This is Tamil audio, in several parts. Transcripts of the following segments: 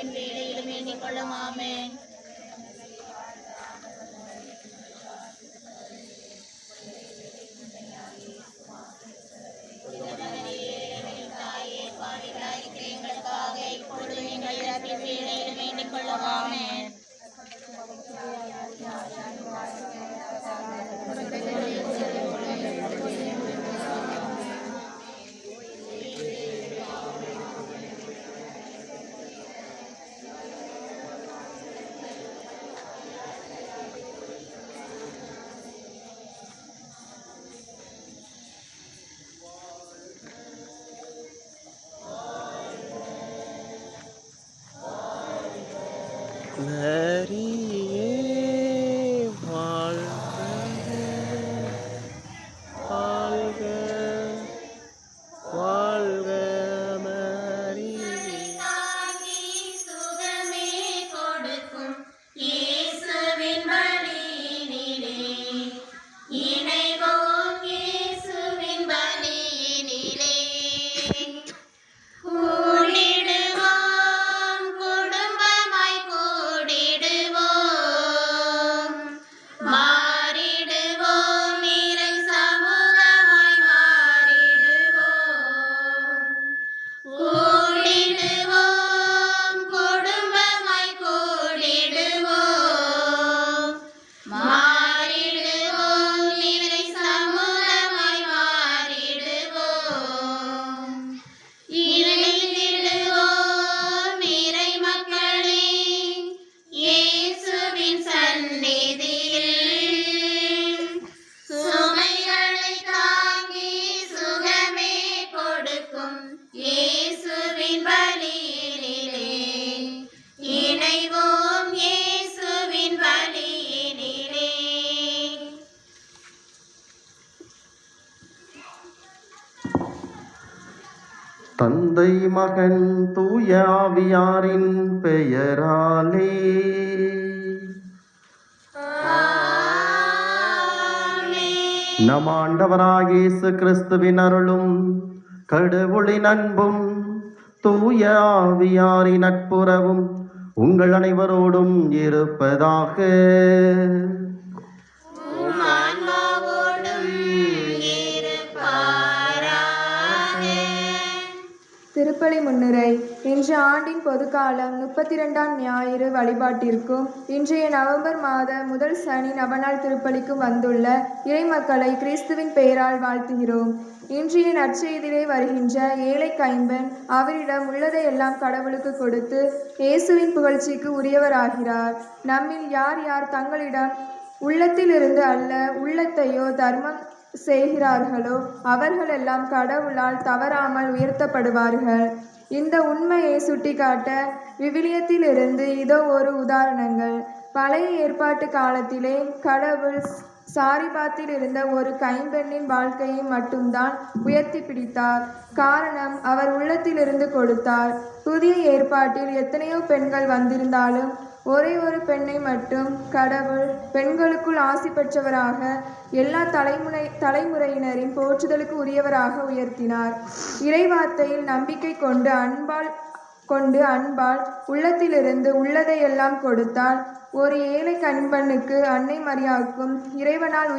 என் வேலையிலும் வேண்டிக் கொள்ளும். ஆமென். எங்களுக்காக இப்பொழுது எங்கள் இறப்பின் வேளையிலும் வேண்டிக் கொள்ளும். ஆமென். மரியே வாழ்க, வாழ்க, வாழ்க மரியே. சுகமே கொடுக்கும் இயேசுவின் பலியினிலே இணைவோம். இயேசுவின் பலியினிலே கூடிடுவோம், குடும்பமாய் கூடிடுவோம், மாறிடுவோம், இறை சமூகமாய் மாறிடுவோம். கூடிடுவோம், குடும்பமாய் கூடிடுவோம், மாறிடுவோம், இறை சமூகமாய் மாறிடுவோம். இணைந்திடுவோம் இறை மக்களே இயேசுவின் சந்நிதியில். சுமைகளை தாங்கி சுகமே கொடுக்கும் இயேசுவின் பலியினிலே இணைவோம். இயேசுவின் பலியினிலே தந்தை மகன் தூய ஆவியாரின் பெயராலே நம் ஆண்டவராகிய இயேசு கிறிஸ்துவின் அருளும் கடவுளின் அன்பும் தூய ஆவியாரின் நட்புறவும் உங்கள் அனைவரோடும் இருப்பதாக. ஆன்மாவோடும் இருப்பாராக. திருப்பலி முன்னுரை. இன்று ஆண்டின் பொதுக்காலம் 32ஆம் ஞாயிறு வழிபாட்டிற்கும் இன்றைய நவம்பர் மாத முதல் சனி நவநாள் திருப்பலிக்கும் வந்துள்ள இறைமக்களை கிறிஸ்துவின் பெயரால் வாழ்த்துகிறோம். இன்றைய நற்செய்தியிலே வருகின்ற ஏழை கைம்பெண் அவரிடம் உள்ளதையெல்லாம் கடவுளுக்கு கொடுத்து இயேசுவின் புகழ்ச்சிக்கு உரியவராகிறார். நம்மில் யார் யார் தங்களிடம் உள்ளத்திலிருந்து அல்ல உள்ளத்தையோ தர்மம் செய்கிறார்களோ அவர்களெல்லாம் கடவுளால் தவறாமல் உயர்த்தப்படுவார்கள். இந்த உண்மையை சுட்டிக்காட்ட விவிலியத்திலிருந்து இதோ ஒரு உதாரணங்கள். பழைய ஏற்பாட்டு காலத்திலே கடவுள் சாரிபாத்தில் இருந்த ஒரு கைம்பெண்ணின் வாழ்க்கையை மட்டும்தான் உயர்த்தி பிடித்தார். காரணம், அவர் உள்ளத்திலிருந்து கொடுத்தார். புதிய ஏற்பாட்டில் எத்தனையோ பெண்கள் வந்திருந்தாலும் ஒரே ஒரு பெண்ணை மட்டும் கடவுள் பெண்களுக்குள் ஆசி பெற்றவராக எல்லா தலைமுறையினரின் போற்றுதலுக்கு உரியவராக உயர்த்தினார். இறைவார்த்தையில் நம்பிக்கை கொண்டு அன்பால் உள்ளத்திலிருந்து உள்ளதையெல்லாம் கொடுத்தால் ஒரு ஏழை கண்பெண்ணுக்கு அன்னை மரியாவுக்கும் இறைவனால்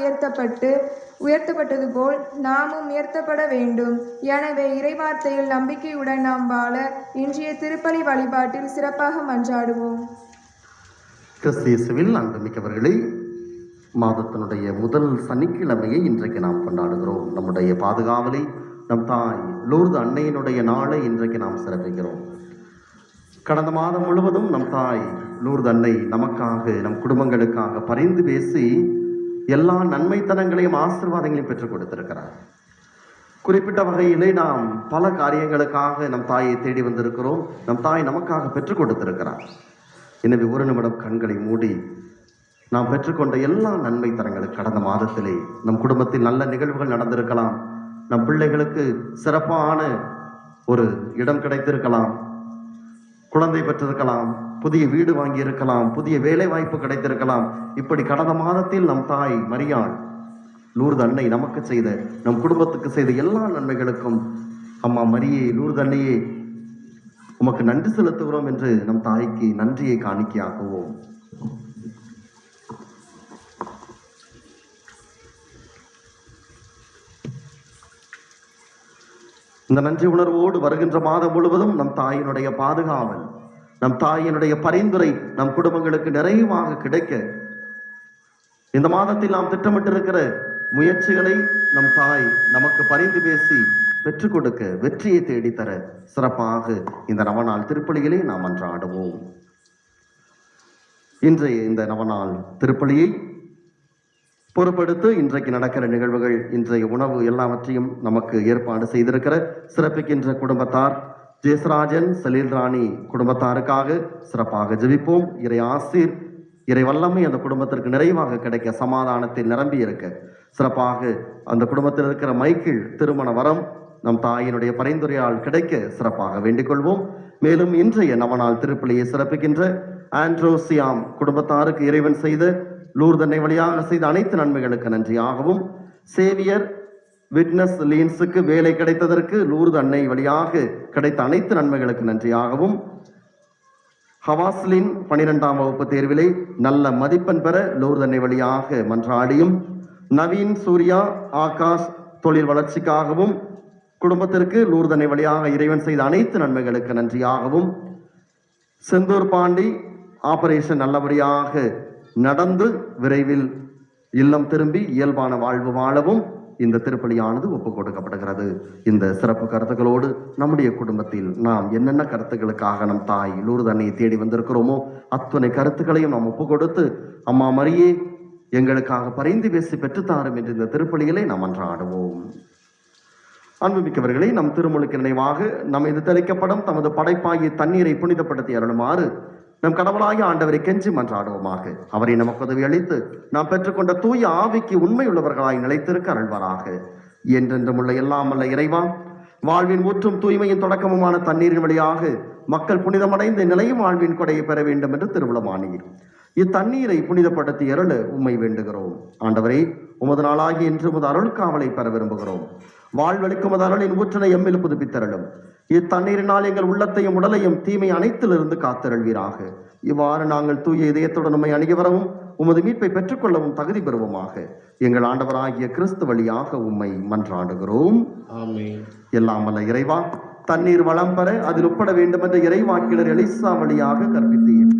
உயர்த்தப்பட்டது போல் நாமும் உயர்த்தப்பட வேண்டும். எனவே இறைவார்த்தையில் நம்பிக்கையுடன் நாம் வாழ இன்றைய திருப்பலி வழிபாட்டில் சிறப்பாக மன்றாடுவோம். கிறிஸ்தியேசுவில் அன்புமிக்கவர்களே, மாதத்தினுடைய முதல் சனிக்கிழமையை இன்றைக்கு நாம் கொண்டாடுகிறோம். நம்முடைய பாதுகாவலை நம் தாய் லூர்து அன்னையினுடைய நாளை இன்றைக்கு நாம் சிறப்பிக்கிறோம். கடந்த மாதம் முழுவதும் நம் தாய் லூர்து அன்னை நமக்காக, நம் குடும்பங்களுக்காக பரிந்து பேசி எல்லா நன்மைத்தனங்களையும் ஆசீர்வாதங்களையும் பெற்றுக் கொடுத்திருக்கிறார். குறிப்பிட்ட வகையிலே நாம் பல காரியங்களுக்காக நம் தாயை தேடி வந்திருக்கிறோம். நம் தாய் நமக்காக பெற்றுக் கொடுத்திருக்கிறார். எனவே ஒரு நிமிடம் கண்களை மூடி நாம் பெற்றுக்கொண்ட எல்லா நன்மை தரங்களுக்கு கடந்த மாதத்திலே நம் குடும்பத்தில் நல்ல நிகழ்வுகள் நடந்திருக்கலாம். நம் பிள்ளைகளுக்கு சிறப்பான ஒரு இடம் கிடைத்திருக்கலாம், குழந்தை பெற்றிருக்கலாம், புதிய வீடு வாங்கி இருக்கலாம், புதிய வேலை வாய்ப்பு கிடைத்திருக்கலாம். இப்படி கடந்த மாதத்தில் நம் தாய் மரியாள் லூர்து அன்னை நமக்கு செய்த, நம் குடும்பத்துக்கு செய்த எல்லா நன்மைகளுக்கும் அம்மா மரியே, லூர்து அன்னையே உமக்கு நன்றி செலுத்துகிறோம் என்று நம் தாய்க்கு நன்றியை காணிக்கையாக்குவோம். இந்த நன்றி உணர்வோடு வருகின்ற மாதம் முழுவதும் நம் தாயினுடைய பாதுகாவல், நம் தாயினுடைய பரிந்துரை நம் குடும்பங்களுக்கு நிறைவாக கிடைக்க இந்த மாதத்தில் நாம் திட்டமிட்டிருக்கிற முயற்சிகளை நம் தாய் நமக்கு பரிந்து பேசி பெற்றுக் கொடுக்க, வெற்றியை தேடித்தர சிறப்பாக இந்த நவநாள் திருப்பலியிலே நாம் அன்றாடுவோம். இன்றைய இந்த நவநாள் திருப்பலியை பொறுப்படுத்து இன்றைக்கு நடக்கிற நிகழ்வுகள், இன்றைய உணவு எல்லாவற்றையும் நமக்கு ஏற்பாடு செய்திருக்கிற சிறப்பிக்கின்ற குடும்பத்தார் ஜெயசராஜன், சலீல் ராணி குடும்பத்தாருக்காக சிறப்பாக ஜெபிப்போம். இறை ஆசீர், இறை வல்லமை அந்த குடும்பத்திற்கு நிறைவாக கிடைக்க, சமாதானத்தில் நிரம்பி இருக்க சிறப்பாக அந்த குடும்பத்தில் இருக்கிற மைக்கேல் திருமண வரம் நம் தாயினுடைய பரிந்துரையால் கிடைக்க சிறப்பாக வேண்டிக் கொள்வோம். மேலும் இன்றைய நவநாள் திருப்பலியை சிறப்பிக்கின்ற ஆண்ட்ரோசியாம் குடும்பத்தாருக்கு இறைவன் செய்த லூர்தன்னை வழியாக செய்த அனைத்து நன்மைகளுக்கு நன்றியாகவும், சேவியர் விட்னஸ் லீன்ஸுக்கு வேலை கிடைத்ததற்கு லூர்து அன்னை வழியாக கிடைத்த அனைத்து நன்மைகளுக்கு நன்றியாகவும், ஹவாஸ்லின் 12ஆம் வகுப்பு தேர்விலே நல்ல மதிப்பெண் பெற லூர்தன்னை வழியாக மன்றாடியும், நவீன் சூர்யா ஆகாஷ் தொழில் வளர்ச்சிக்காகவும் குடும்பத்திற்கு லூர்தன்னை வழியாக இறைவன் செய்த அனைத்து நன்மைகளுக்கு நன்றியாகவும், செந்தூர் பாண்டி ஆபரேஷன் நல்லபடியாக நடந்து விரைவில் இல்லம் திரும்பி இயல்பான வாழ்வு வாழவும் இந்த திருப்பலியானது ஒப்புக் கொடுக்கப்படுகிறது. இந்த சிறப்பு கருத்துக்களோடு நம்முடைய குடும்பத்தில் நாம் என்னென்ன கருத்துக்களுக்காக நம் தாய் லூர்து அன்னையை தேடி வந்திருக்கிறோமோ அத்தனை கருத்துக்களையும் நாம் ஒப்புக் கொடுத்து, அம்மா மரியே எங்களுக்காக பரிந்து பேசி பெற்றுத்தாரும் என்று இந்த திருப்பலிகளை நாம் அன்றாடுவோம். அன்புமிக்கவர்களே, நம் திருமுழுக்கு நினைவாக நம் இது தெளிக்கப்படும் தமது படைப்பாகிய தண்ணீரை புனிதப்படுத்தி அருளுமாறு நம் கடவுளாகிய ஆண்டவரை கெஞ்சி மன்றாடுவோமாக. அவரை நமக்கு உதவி அளித்து நாம் பெற்றுக்கொண்ட தூய ஆவிக்கு உண்மையுள்ளவர்களாய் நிலைத்திருக்க அருள்வாராக. என்றென்றும் உள்ள எல்லாம் அல்ல இறைவா, வாழ்வின் ஊற்றும் தூய்மையின் தொடக்கமுமான தண்ணீரின் வழியாக மக்கள் புனிதமடைந்த நிலையும் வாழ்வின் கொடையை பெற வேண்டும் என்று திருவுளமானீர். இத்தண்ணீரை புனிதப்படுத்தி அருள உம்மை வேண்டுகிறோம். ஆண்டவரே, உமது நாளாகி என்று உமது அருள் காவலை பெற விரும்புகிறோம். வாழ்வெளிக்கும் உமது அருளின் ஊற்றினை எம்மில் புதுப்பித்தருளும். இத்தண்ணீரினால் எங்கள் உள்ளத்தையும் உடலையும் தீமை அனைத்திலிருந்து காத்தருள்வீராக. இவ்வாறு நாங்கள் தூய இதயத்துடன் உம்மை அணுகி வரவும் உமது மீட்பை பெற்றுக்கொள்ளவும் தகுதி பெறுவோமாக. எங்கள் ஆண்டவராகிய கிறிஸ்து வழியாக உம்மை மன்றாடுகிறோம். ஆமென். எல்லாம் வல்ல இறைவா, தண்ணீர் வளம் பெற அதில் உட்பட வேண்டும் என்ற இறைவாக்கினர் எலிசா வழியாக கற்பித்தீர்.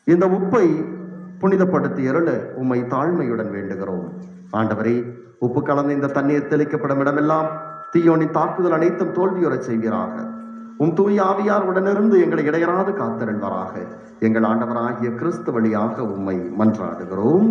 இந்த உப்பை புனிதப்படுத்தி அருள உம்மை தாழ்மையுடன் வேண்டுகிறோம். ஆண்டவரே, உப்பு கலந்த இந்த தண்ணீர் தெளிக்கப்படும் இடமெல்லாம் தீயோனின் தாக்குதல் அனைத்தும் தோல்வியுறச் செய்வீராக. உம் தூய ஆவியார் உடனிருந்து எங்களை இடையராது காத்தருள்வாராக. எங்கள் ஆண்டவராகிய கிறிஸ்து வழியாக உம்மை மன்றாடுகிறோம்.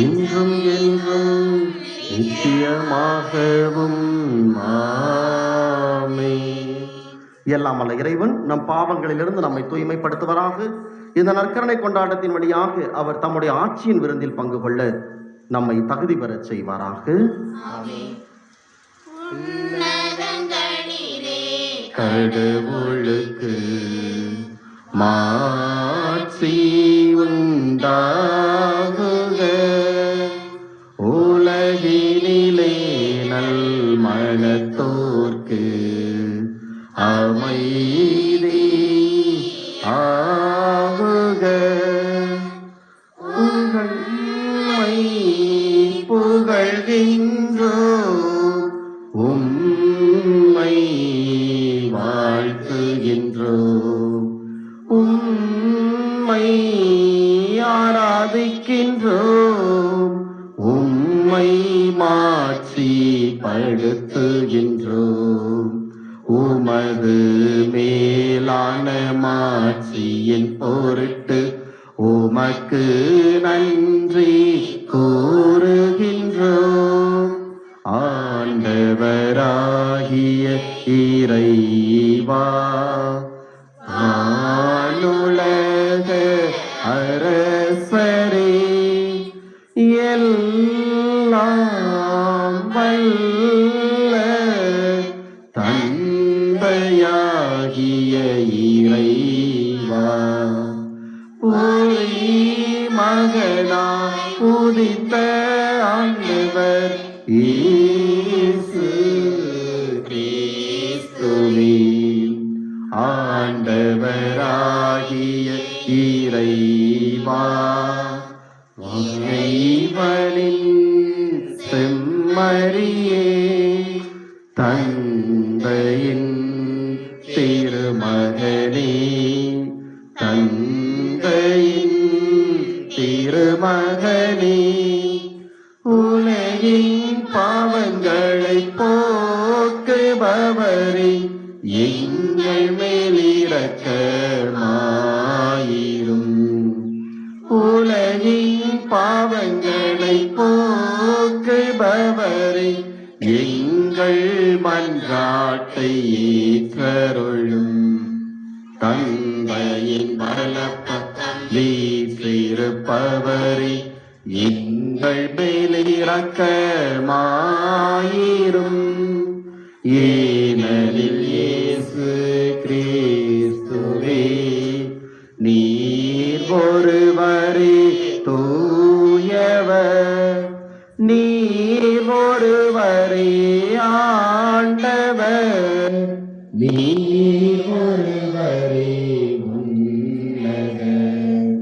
இன்றும் என்றும் நிச்சயமாகவும் ஆமென். எல்லாம் வல்ல இறைவன் நம் பாவங்களிலிருந்து நம்மை தூய்மைப்படுத்துவராக. இந்த நற்கருணை கொண்டாட்டத்தின் வழியாக அவர் தம்முடைய ஆட்சியின் விருந்தில் பங்கு கொள்ள நம்மை தகுதி பெறச் செய்வாராக. கடவுளுக்கு மாட்சி உண்டாகுக. உலகினிலே நல் மனத்தோர்க்கு அமைதி ஆகுக. உம்மை புகழ்கின்றோம், உம்மை வாழ்த்துகின்றோம். உம்மை ஆராதிக்கின்றோம், உம்மை மாட்சிப்படுத்துகின்றோம். உமது மேலான மாட்சியின் பொருட்டு உமக்கு நன்றி கூறுகின்றோம். ஆண்டவராகிய இறைவா, வானுலக அரசரே, எல்லாம் வல்ல தந்தையாகிய இறைவா, ஒரே மகனாய் உதித்த ஆண்டவர் இயேசு கிறிஸ்துவே, ஆண்டவராகிய இறைவா, இறைவனின் செம்மறியே, தந்தையின் திருமகனே, தந்தையின் திருமகனே, உலகின் பாவங்களை போக்குபவரே, எங்கள் மேல் இரக்கமாயிரும். உலகின் பாவங்களை போக்குபவரே, எங்கள் மன்றாட்டை ஏற்றருளும். தந்தையின் வலப்பக்கம் வீற்றிருப்பவரே, எங்கள் மேல் இரக்கமாயிரும். ஏனெனில் இயேசு கிறிஸ்துவே, நீர் ஒருவரே தூயவர், நீர் ஒருவரே ஆண்டவர், நீர் ஒருவரே உன்னதர்.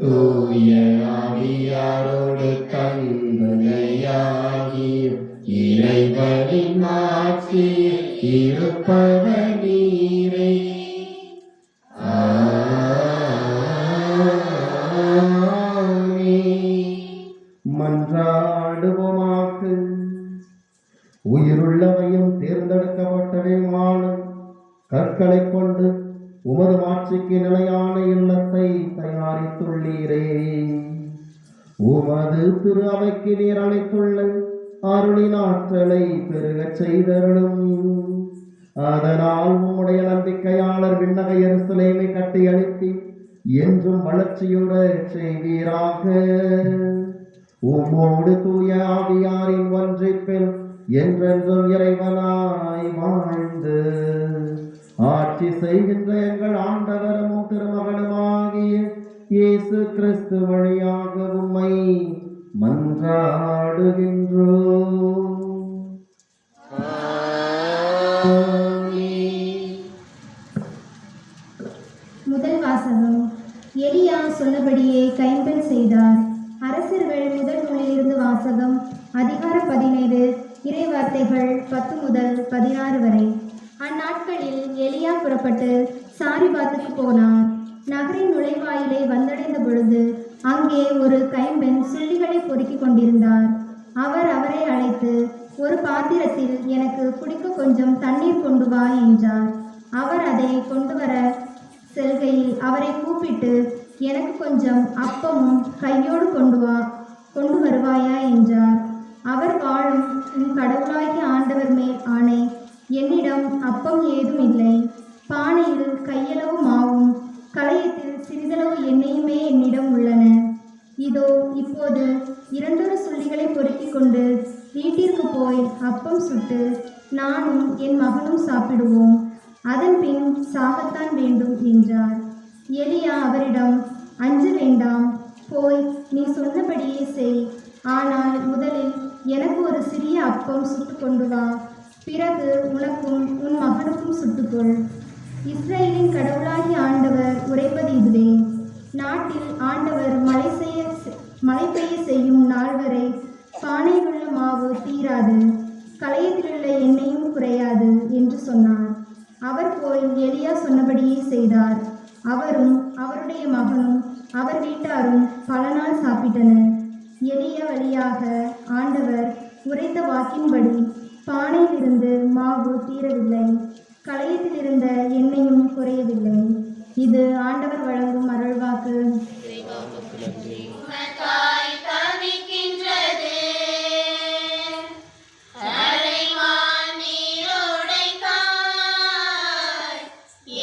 தூய ஆவியாரோடு தந்தையாகிய இறைவனின் ஆட்சியில் இருப்பவர் நீரே. மன்றாடுவோமாக. உயிருள்ளவையும் தேர்ந்தெடுக்கப்பட்டவையுமான கற்களை கொண்டு உமது ஆட்சிக்கு நிலையான இல்லத்தை தயாரித்துள்ளீரே. உமது திரு அவைக்கு நீர் அளித்துள்ள அருளின் ஆற்றலை பெருகச் செய்தருளும். அதனால் உம்முடைய நம்பிக்கையாளர் விண்ணக எருசலேமை கட்டி எழுப்பி என்றும் வளர்ச்சியுற செய்வீராக. உம்மோடு தூய ஆவியாரின் ஒன்றிப்பில் என்றென்றும் இறைவனாய் வாழ்ந்து ஆட்சி செய்கின்ற எங்கள் ஆண்டவரும் திருமகனுமாகிய இயேசு கிறிஸ்து வழியாக உம்மை மன்றாடுகின்றோம். முதல் வாசகம். எலியா சொன்னபடியே கைம்பெண் செய்தார். அரசர்கள் முதல் நூலிலிருந்து வாசகம். அதிகாரம் 17, இறைவார்த்தைகள் 10 முதல் 16 வரை. அந்நாட்களில் எலியா புறப்பட்டு சாரிபாத்துக்கு போனார். நகரின் நுழைவாயிலை வந்தடைந்த பொழுது அங்கே ஒரு கைம்பெண் சுள்ளிகளை பொறுக்கிக் கொண்டிருந்தார். அவர் அவரை அழைத்து, ஒரு பாத்திரத்தில் எனக்கு குடிக்க கொஞ்சம் தண்ணீர் கொண்டு வா என்றார். அவர் அதை கொண்டு வர செல்கையில் அவரை கூப்பிட்டு, எனக்கு கொஞ்சம் அப்பமும் கையோடு கொண்டு வருவாயா என்றார். அவர் வாழும் உன் கடவுளாகிய ஆண்டவர் மேல் ஆணை, என்னிடம் அப்பம் ஏதும் இல்லை. பானையில் கையளவு மாவும் களையத்தில் சிறிதளவு எண்ணெயுமே என்னிடம் உள்ளன. இதோ இப்போது 2 சுள்ளிகளை பொறுக்கிக் கொண்டு வீட்டிற்கு போய் அப்பம் சுட்டு நானும் என் மகனும் சாப்பிடுவோம். அதன் பின் சாகத்தான் வேண்டும் என்றார். எலியா அவரிடம், அஞ்ச வேண்டாம், போய் நீ சொன்னபடியே செய். ஆனால் முதலில் எனக்கு ஒரு சிறிய அப்பம் சுட்டு கொண்டு வா. பிறகு உனக்கும் உன் மகனுக்கும் சுட்டுக்கொள். இஸ்ரேலின் கடவுளாகிய ஆண்டவர் உரைப்பது இதுவே. நாட்டில் ஆண்டவர் மழை பெய்ய செய்யும் நாள் வரை பானையிலுள்ள மாவு தீராது, களையத்திலுள்ள எண்ணெயும் குறையாது என்று சொன்னார். அவர் போய் எலியா சொன்னபடியே செய்தார். அவரும் அவருடைய மகனும் அவர் வீட்டாரும் பல நாள் சாப்பிட்டனர். எலியா வழியாக ஆண்டவர் உரைத்த வாக்கின்படி பானையிலிருந்து மாவு தீரவில்லை, களையத்திலிருந்த எண்ணெயும் குறையவில்லை. இது ஆண்டவர் வழங்கும் அருள்வாக்கு. உமக்காய் தவிக்கின்றது அலைவான் நீரோடைக்காய்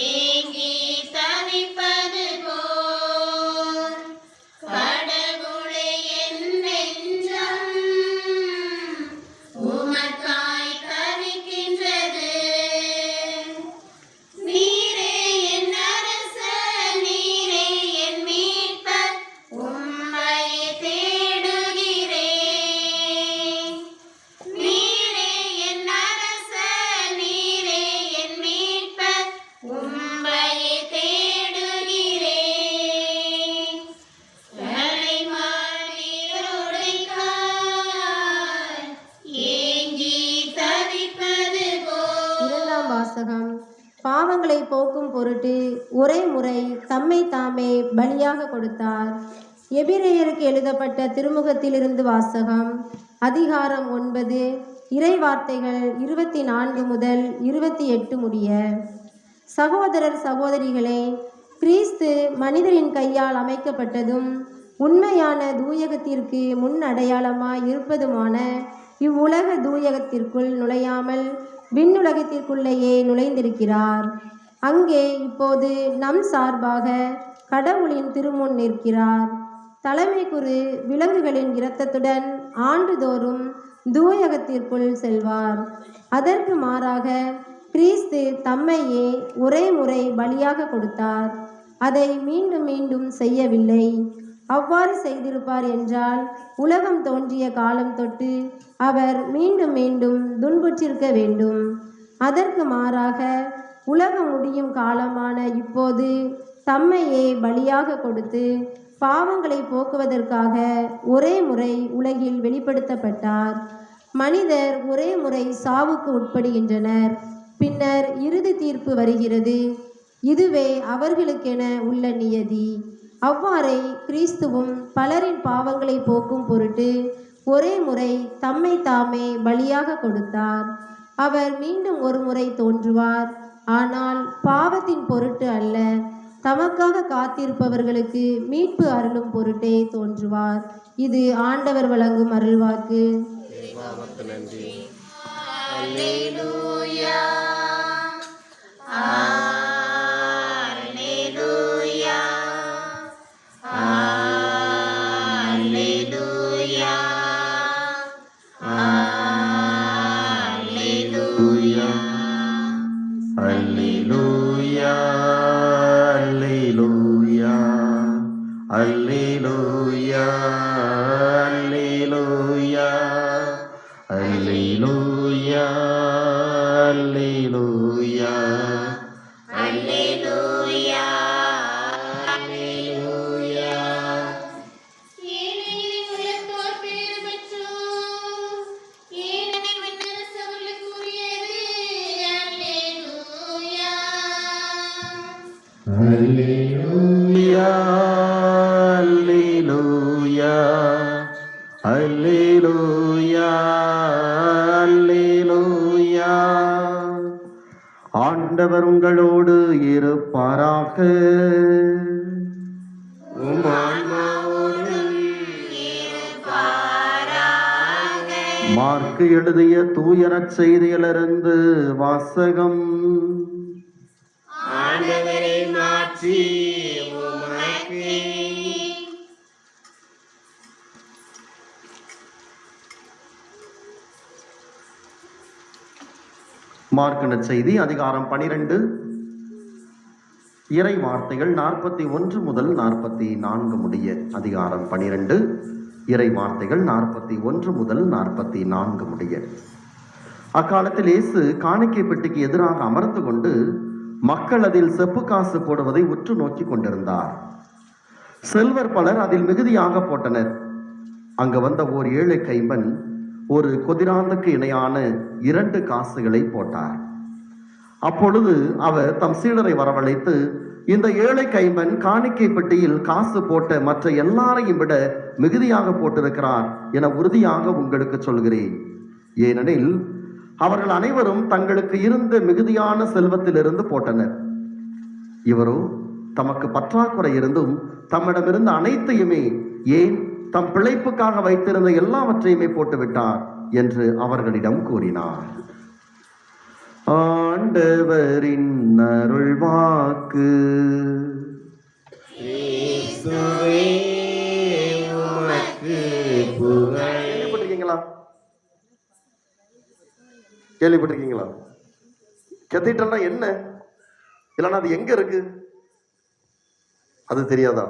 ஏங்கி தவிப்பது போல் கடவுளே என் நெஞ்சம் உமக்காய் தவிக்கின்றது. நீரே என் அரசர், நீரே என் மீட்பர், உம்மையே தேடுகிறேன். நீரே என் அரசர், நீரே என் மீட்பர், உம்மையே தேடுகிறேன். அலைவான் நீரோடைக்காய் ஏங்கி தவிப்பது போல். இரண்டாம் வாசகம். பாவங்களை போக்கும் பொருட்டு ஒரே முறை தம்மை தாமே பலியாக கொடுத்தார். எபிரேயருக்கு எழுதப்பட்ட திருமுகத்திலிருந்து வாசகம். அதிகாரம் 9, இறை வார்த்தைகள் 24 முதல் 28 முடிய. சகோதரர் சகோதரிகளே, கிறிஸ்து மனிதரின் கையால் அமைக்கப்பட்டதும் உண்மையான தூயகத்திற்கு முன் அடையாளமாய் இருப்பதுமான இவ்வுலக தூயகத்திற்குள் நுழையாமல் விண்ணுலகத்திற்குள்ளேயே நுழைந்திருக்கிறார். அங்கே இப்போது நம் சார்பாக கடவுளின் திருமுன் நிற்கிறார். தலைமை குரு விலங்குகளின் இரத்தத்துடன் ஆண்டுதோறும் தூயகத்திற்குள் செல்வார். அதற்கு மாறாக கிறிஸ்து தம்மையே ஒரே முறை பலியாக கொடுத்தார். அதை மீண்டும் மீண்டும் செய்யவில்லை. அவ்வாறு செய்திருப்பார் என்றால் உலகம் தோன்றிய காலம் தொட்டு அவர் மீண்டும் மீண்டும் துன்புற்றிருக்க வேண்டும். அதற்கு மாறாக உலகம் முடியும் காலமான இப்போது தம்மையே பலியாக கொடுத்து பாவங்களை போக்குவதற்காக ஒரே முறை உலகில் வெளிப்படுத்தப்பட்டார். மனிதர் ஒரே முறை சாவுக்கு உட்படுகின்றனர். பின்னர் இறுதி தீர்ப்பு வருகிறது. இதுவே அவர்களுக்கென உள்ள நியதி. அவ்வாறே கிறிஸ்துவும் பலரின் பாவங்களை போக்கும் பொருட்டு ஒரே முறை தம்மை தாமே பலியாக கொடுத்தார். அவர் மீண்டும் ஒரு முறை தோன்றுவார். ஆனால் பாவத்தின் பொருட்டு அல்ல, தமக்காக காத்திருப்பவர்களுக்கு மீட்பு அருளும் பொருட்டே தோன்றுவார். இது ஆண்டவர் வழங்கும் அருள்வாக்கு. அல்லேலூயா, அல்லேலூயா, அல்லேலூயா, அல்லேலூயா, அல்லேலூயா, அல்லேலூயா, அல்லேலூயா, அல்லேலூயா, அல்லேலூயா, அல்லேலூயா, அல்லேலூயா, அல்லேலூயா. ஏனெனில் உலகத்தோர் பேறு பெற்றோர், ஏனெனில் விண்ணரசு அவர்களுக்கு உரியது. அல்லேலூயா. அல்லேலூயா, அல்லேலூயா, அல்லேலூயா, அல்லேலூயா. ஆண்டவர் உங்களோடு இருப்பாராக. உம் ஆன்மாவோடு மார்க்கு எழுதிய தூய நற்செய்தியிலிருந்து வாசகம். ஆண்டவரை மாற்றி உமக்கே. மார்க்கு நற்செய்தி அதிகாரம் 12, இறை வார்த்தைகள் 41 முதல் 44 முடிய. அதிகாரம் 12, இறை வார்த்தைகள் 41 முதல் 44 முடிய. அக்காலத்தில் இயேசு காணிக்கை பெட்டிக்கு எதிராக அமர்ந்து கொண்டு மக்கள் அதில் செப்பு காசு போடுவதை உற்று நோக்கி கொண்டிருந்தார். செல்வர் பலர் அதில் மிகுதியாக போட்டனர். அங்கு வந்த ஓர் ஏழை கைம்பன் ஒரு கொதிராந்துக்கு இணையான 2 காசுகளை போட்டார். அப்பொழுது அவர் தம் சீடரை வரவழைத்து, இந்த ஏழை கைம்பன் காணிக்கை பெட்டியில் காசு போட்ட மற்ற எல்லாரையும் விட மிகுதியாக போட்டிருக்கிறார் என உறுதியாக உங்களுக்கு சொல்கிறேன். ஏனெனில் அவர்கள் அனைவரும் தங்களுக்கு இருந்த மிகுதியான செல்வத்திலிருந்து போட்டனர். இவரோ தமக்கு பற்றாக்குறை இருந்தும் தம்மிடமிருந்த அனைத்தையுமே, ஏன் தம் பிழைப்புக்காக வைத்திருந்த எல்லாவற்றையுமே போட்டுவிட்டார் என்று அவர்களிடம் கூறினார். ஆண்டவரின் அருள் வாக்கு. கேள்விப்பட்டிருக்கீங்களா? கேள்விப்பட்டிருக்கீங்களா? கத்தீட்ரல்னா என்ன? இல்லைன்னா அது எங்க இருக்கு? அது தெரியாதா?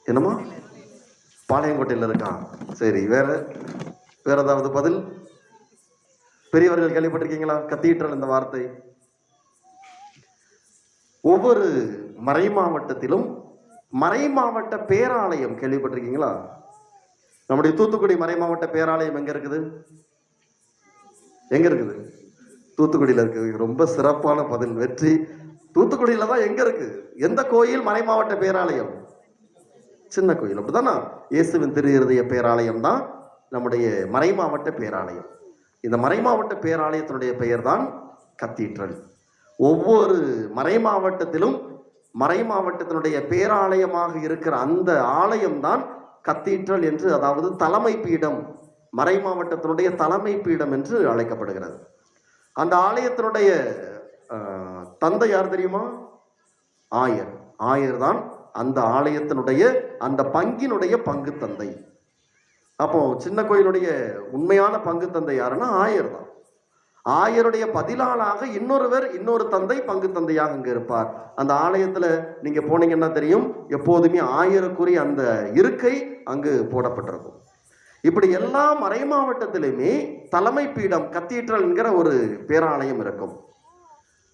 என்னமா? பாளையங்கோட்டையில் இருக்கா? சரி, வேற ஏதாவது பதில்? பெரியவர்கள் கேள்விப்பட்டிருக்கீங்களா கத்தீட்ரல் இந்த வார்த்தை? ஒவ்வொரு மறை மாவட்டத்திலும் மறை மாவட்ட பேராலயம் கேள்விப்பட்டிருக்கீங்களா? நம்முடைய தூத்துக்குடி மறை மாவட்ட பேராலயம் எங்க இருக்குது? எங்க இருக்குது? தூத்துக்குடியில இருக்கு. ரொம்ப சிறப்பான பதில், வெற்றி. தூத்துக்குடியில தான் எங்க இருக்கு? எந்த கோயில் மறை மாவட்ட பேராலயம்? சின்ன கோயில், அப்படிதானா? இயேசுவின் திரு இருதய பேராலயம் தான் நம்முடைய மறை மாவட்ட பேராலயம். இந்த மறை மாவட்ட பேராலயத்தினுடைய பெயர் தான் கத்தீட்ரல். ஒவ்வொரு மறை மாவட்டத்திலும் மறை மாவட்டத்தினுடைய பேராலயமாக இருக்கிற அந்த ஆலயம் தான் கத்தீட்ரல் என்று, அதாவது தலைமை பீடம், மறை மாவட்டத்தினுடைய தலைமை பீடம் என்று அழைக்கப்படுகிறது. அந்த ஆலயத்தினுடைய தந்தை யார் தெரியுமா? ஆயர். ஆயர் தான் அந்த ஆலயத்தினுடைய அந்த பங்கினுடைய பங்கு தந்தை. அப்போ சின்ன கோயிலுடைய உண்மையான பங்கு தந்தை யாருன்னா ஆயர் தான். ஆயருடைய பதிலாளாக இன்னொரு தந்தை பங்கு தந்தையாக அங்க இருப்பார். அந்த ஆலயத்துல நீங்க போனீங்கன்னா தெரியும், எப்போதுமே ஆயருக்குரிய அந்த இருக்கை அங்கு போடப்பட்டிருக்கும். இப்படி எல்லா மறை மாவட்டத்திலுமே தலைமை பீடம் கத்தீட்ரல் என்கிற ஒரு பேராலயம் இருக்கும்.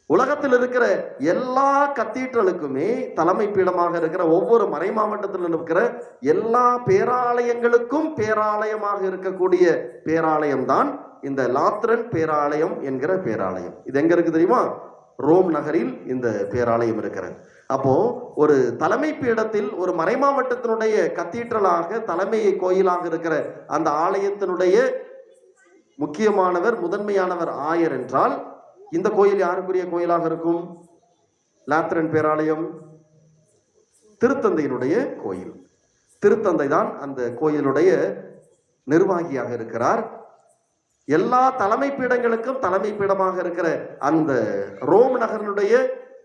உலகத்தில் இருக்கிற எல்லா கத்தீட்ரலுக்குமே தலைமை பீடமாக இருக்கிற, ஒவ்வொரு மறை மாவட்டத்தில் இருக்கிற எல்லா பேராலயங்களுக்கும் பேராலயமாக இருக்கக்கூடிய பேராலயம் தான் இந்த லாத்ரன் பேராலயம் என்கிற பேராலயம். இது எங்க இருக்கு தெரியுமா? ரோம் நகரில் இந்த பேராலயம் இருக்கிறது. அப்போ ஒரு தலைமை பீடத்தில் ஒரு மறை மாவட்டத்தினுடைய கத்தீட்ரலாக தலைமை கோயிலாக இருக்கிற அந்த ஆலயத்தினுடைய முக்கியமானவர், முதன்மையானவர் ஆயர் என்றால், இந்த கோயில் யாருக்குரிய கோயிலாக இருக்கும்? லாத்ரன் பேராலயம் திருத்தந்தையினுடைய கோயில். திருத்தந்தை தான் அந்த கோயிலுடைய நிர்வாகியாக இருக்கிறார். எல்லா தலைமை பீடங்களுக்கும் தலைமை பீடமாக இருக்கிற அந்த ரோம் நகரனுடைய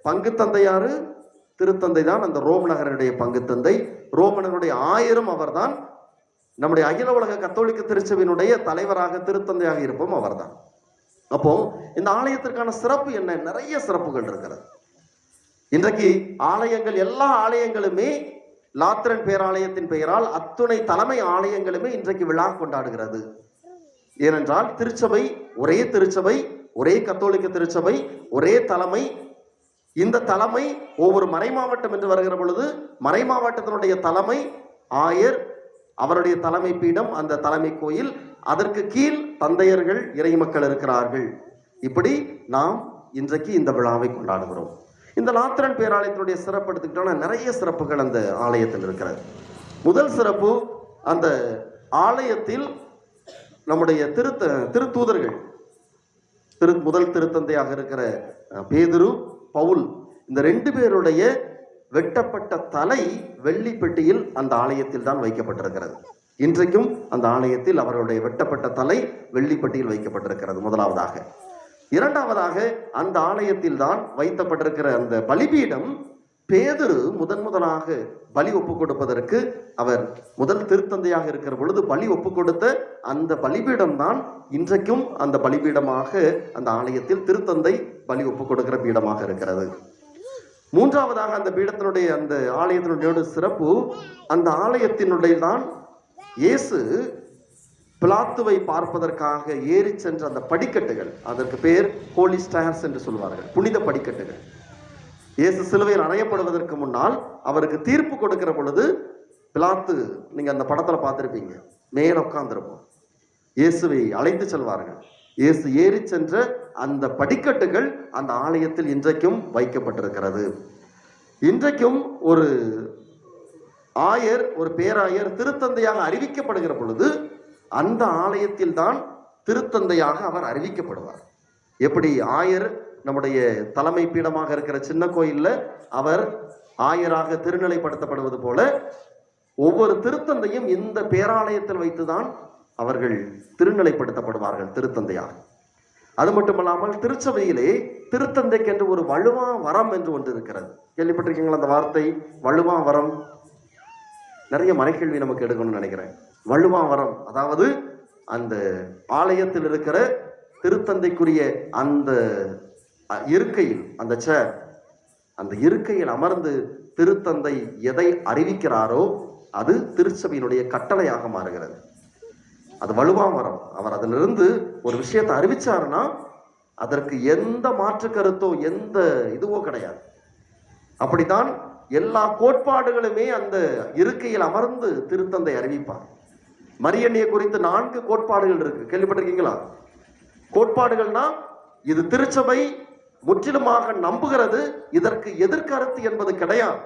பங்கு தந்தை யாரு? திருத்தந்தை தான் அந்த ரோம் நகரனுடைய பங்கு தந்தை. ரோமனருடைய ஆயரும் அவர்தான். நம்முடைய அகில உலக கத்தோலிக்க திருச்சபையினுடைய தலைவராக திருத்தந்தையாக இருப்போம் அவர்தான். அப்போ இந்த ஆலயத்திற்கான சிறப்பு என்ன? நிறைய சிறப்புகள் இருக்கிறது. இன்றைக்கு ஆலயங்கள், எல்லா ஆலயங்களுமே லாத்ரன் பேராலயத்தின் பெயரால் அத்துணை தலைமை ஆலயங்களுமே இன்றைக்கு விழா கொண்டாடுகிறது. ஏனென்றால் திருச்சபை ஒரே திருச்சபை, ஒரே கத்தோலிக்க திருச்சபை, ஒரே தலைமை. இந்த தலைமை ஒவ்வொரு மறை மாவட்டம் என்று வருகிற பொழுது மறை மாவட்டத்தினுடைய தலைமை ஆயர், அவருடைய தலைமை பீடம் அந்த தலைமை கோயில், அதற்கு கீழ் தந்தையர்கள், இறை மக்கள் இருக்கிறார்கள். இப்படி நாம் இன்றைக்கு இந்த விழாவை கொண்டாடுகிறோம். இந்த லாத்ரன் பேராலயத்தினுடைய சிறப்பு எடுத்துக்கிட்டோம்னா நிறைய சிறப்புகள் அந்த ஆலயத்தில் இருக்கிறது. முதல் சிறப்பு, அந்த ஆலயத்தில் நம்முடைய திருத்தூதர்கள், முதல் திருத்தந்தையாக இருக்கிற பேதுரு, பவுல், இந்த 2 பேருடைய வெட்டப்பட்ட தலை வெள்ளி பெட்டியில் அந்த ஆலயத்தில் தான் வைக்கப்பட்டிருக்கிறது. இன்றைக்கும் அந்த ஆலயத்தில் அவருடைய வெட்டப்பட்ட தலை வெள்ளி பெட்டியில் வைக்கப்பட்டிருக்கிறது முதலாவதாக. இரண்டாவதாக அந்த ஆலயத்தில் தான் வைக்கப்பட்டிருக்கிற அந்த பலிபீடம், பேதுரு முதலாக பலி ஒப்பு கொடுப்பதற்கு, அவர் முதல் திருத்தந்தையாக இருக்கிற பொழுது பலி ஒப்பு கொடுத்த அந்த பலிபீடம் தான் இன்றைக்கும் அந்த பலிபீடமாக அந்த ஆலயத்தில் திருத்தந்தை பலி ஒப்பு கொடுக்கிற பீடமாக இருக்கிறது. மூன்றாவதாக அந்த பீடத்தினுடைய அந்த ஆலயத்தினுடைய சிறப்பு, அந்த ஆலயத்தினுடைய தான் இயேசு பிலாத்துவை பார்ப்பதற்காக ஏறி சென்ற அந்த படிக்கட்டுகள், அதற்கு பேர் ஹோலி ஸ்டேர்ஸ் என்று சொல்வார்கள், புனித படிக்கட்டுகள். இயேசு சிலுவையில் அறையப்படுவதற்கு முன்னால் அவருக்கு தீர்ப்பு கொடுக்கிற பொழுது பிலாத்து, நீங்க அந்த படத்துல பார்த்திருப்பீங்க, மேல உட்கார்ந்திருப்போம், இயேசுவை அழைத்து செல்வார்கள். இயேசு ஏறி சென்ற அந்த படிக்கட்டுகள் அந்த ஆலயத்தில் இன்றைக்கும் வைக்கப்பட்டிருக்கிறது. இன்றைக்கும் ஒரு ஆயர், ஒரு பேராயர் திருத்தந்தையாக அறிவிக்கப்படுகிற பொழுது அந்த ஆலயத்தில் தான் திருத்தந்தையாக அவர் அறிவிக்கப்படுவார். எப்படி ஆயர் நம்முடைய தலைமை பீடமாக இருக்கிற சின்ன கோயில்ல அவர் ஆயராக திருநிலைப்படுத்தப்படுவது போல ஒவ்வொரு திருத்தந்தையும் இந்த பேராலயத்தில் வைத்துதான் அவர்கள் திருநிலைப்படுத்தப்படுவார்கள் திருத்தந்தையாக. அது மட்டுமல்லாமல் திருச்சபையிலே திருத்தந்தைக்கு என்று ஒரு வழுவா வரம் என்று ஒன்று இருக்கிறது. கேள்விப்பட்டிருக்கீங்களா அந்த வார்த்தை வழுவா வரம்? நிறைய மறைக்கேள்வி நமக்கு எடுக்கணும்னு நினைக்கிறேன். வழுவா வரம் அதாவது அந்த ஆலயத்தில் இருக்கிற திருத்தந்தைக்குரிய அந்த இருக்கையில், அந்த சேர், அந்த இருக்கையில் அமர்ந்து திருத்தந்தை எதை அறிவிக்கிறாரோ அது திருச்சபையினுடைய கட்டளையாக மாறுகிறது. அது வலுவா வரம். அவர் அதிலிருந்து ஒரு விஷயத்தை அறிவிச்சாருன்னா அதற்கு எந்த மாற்று கருத்தோ எந்த இதுவோ கிடையாது. அப்படித்தான் எல்லா கோட்பாடுகளுமே அந்த இருக்கையில் அமர்ந்து திருத்தந்தை அறிவிப்பார். மரியன்னையை குறித்து 4 கோட்பாடுகள் இருக்கு. கேள்விப்பட்டிருக்கீங்களா? கோட்பாடுகள்னா இது திருச்சபை முற்றிலுமாக நம்புகிறது, இதற்கு எதிர்கருத்து என்பது கிடையாது.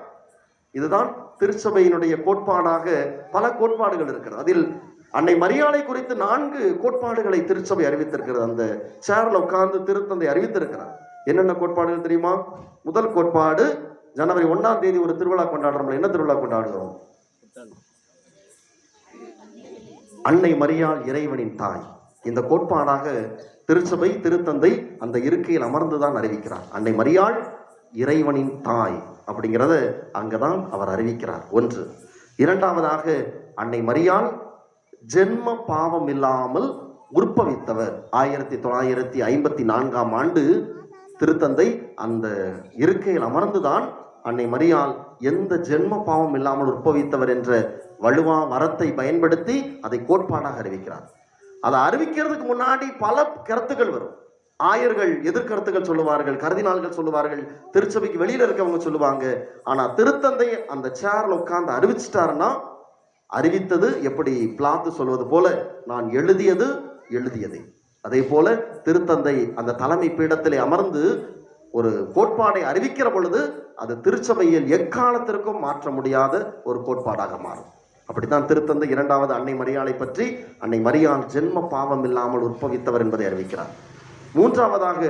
இதுதான் திருச்சபையினுடைய கோட்பாடாக பல கோட்பாடுகள் இருக்கிறது. அதில் அன்னை மரியாளை குறித்து 4 கோட்பாடுகளை திருச்சபை அறிவித்திருக்கிறது. அந்த சேர்ல உட்கார்ந்து திருத்தந்தை அறிவித்திருக்கிறார். என்னென்ன கோட்பாடுகள் தெரியுமா? முதல் கோட்பாடு, ஜனவரி 1ஆம் தேதி ஒரு திருவிழா கொண்டாடுறோம். என்ன திருவிழா கொண்டாடுகிறோம்? அன்னை மரியாள் இறைவனின் தாய். இந்த கோட்பாடாக திருச்சபை திருத்தந்தை அந்த இருக்கையில் அமர்ந்துதான் அறிவிக்கிறார். அன்னை மரியாள் இறைவனின் தாய் அப்படிங்கிறத அங்கதான் அவர் அறிவிக்கிறார். ஒன்று. இரண்டாவதாக அன்னை மரியாள் ஜென்ம பாவம் இல்லாமல் உற்பவித்தவர். 1954ஆம் ஆண்டு திருத்தந்தை அந்த இருக்கையில் அமர்ந்துதான் அன்னை மரியாள் எந்த ஜென்ம பாவம் இல்லாமல் உற்பவித்தவர் என்ற வலுவா வரத்தை பயன்படுத்தி அதை கோட்பாடாக அறிவிக்கிறார். அதை அறிவிக்கிறதுக்கு முன்னாடி பல கருத்துக்கள் வரும். ஆயர்கள் எதிர்கருத்துக்கள் சொல்லுவார்கள், கர்தினால்கள் சொல்லுவார்கள், திருச்சபைக்கு வெளியில இருக்கவங்க சொல்லுவாங்க. ஆனா திருத்தந்தை அந்த சேர்ல உட்கார்ந்து அறிவிச்சிட்டாருன்னா அறிவித்தது எப்படி பிளாத்து சொல்வது போல நான் எழுதியது எழுதியதே. அதே போல திருத்தந்தை அந்த தலைமை பீடத்திலே அமர்ந்து ஒரு கோட்பாடை அறிவிக்கிற பொழுது அது திருச்சபையில் எக்காலத்திற்கும் மாற்ற முடியாத ஒரு கோட்பாடாக மாறும். அப்படித்தான் திருத்தந்தை இரண்டாவது அன்னை மரியாளை பற்றி அன்னை மரியாள் ஜென்ம பாவம் இல்லாமல் உற்பவித்தவர் என்பதை அறிவிக்கிறார். மூன்றாவதாக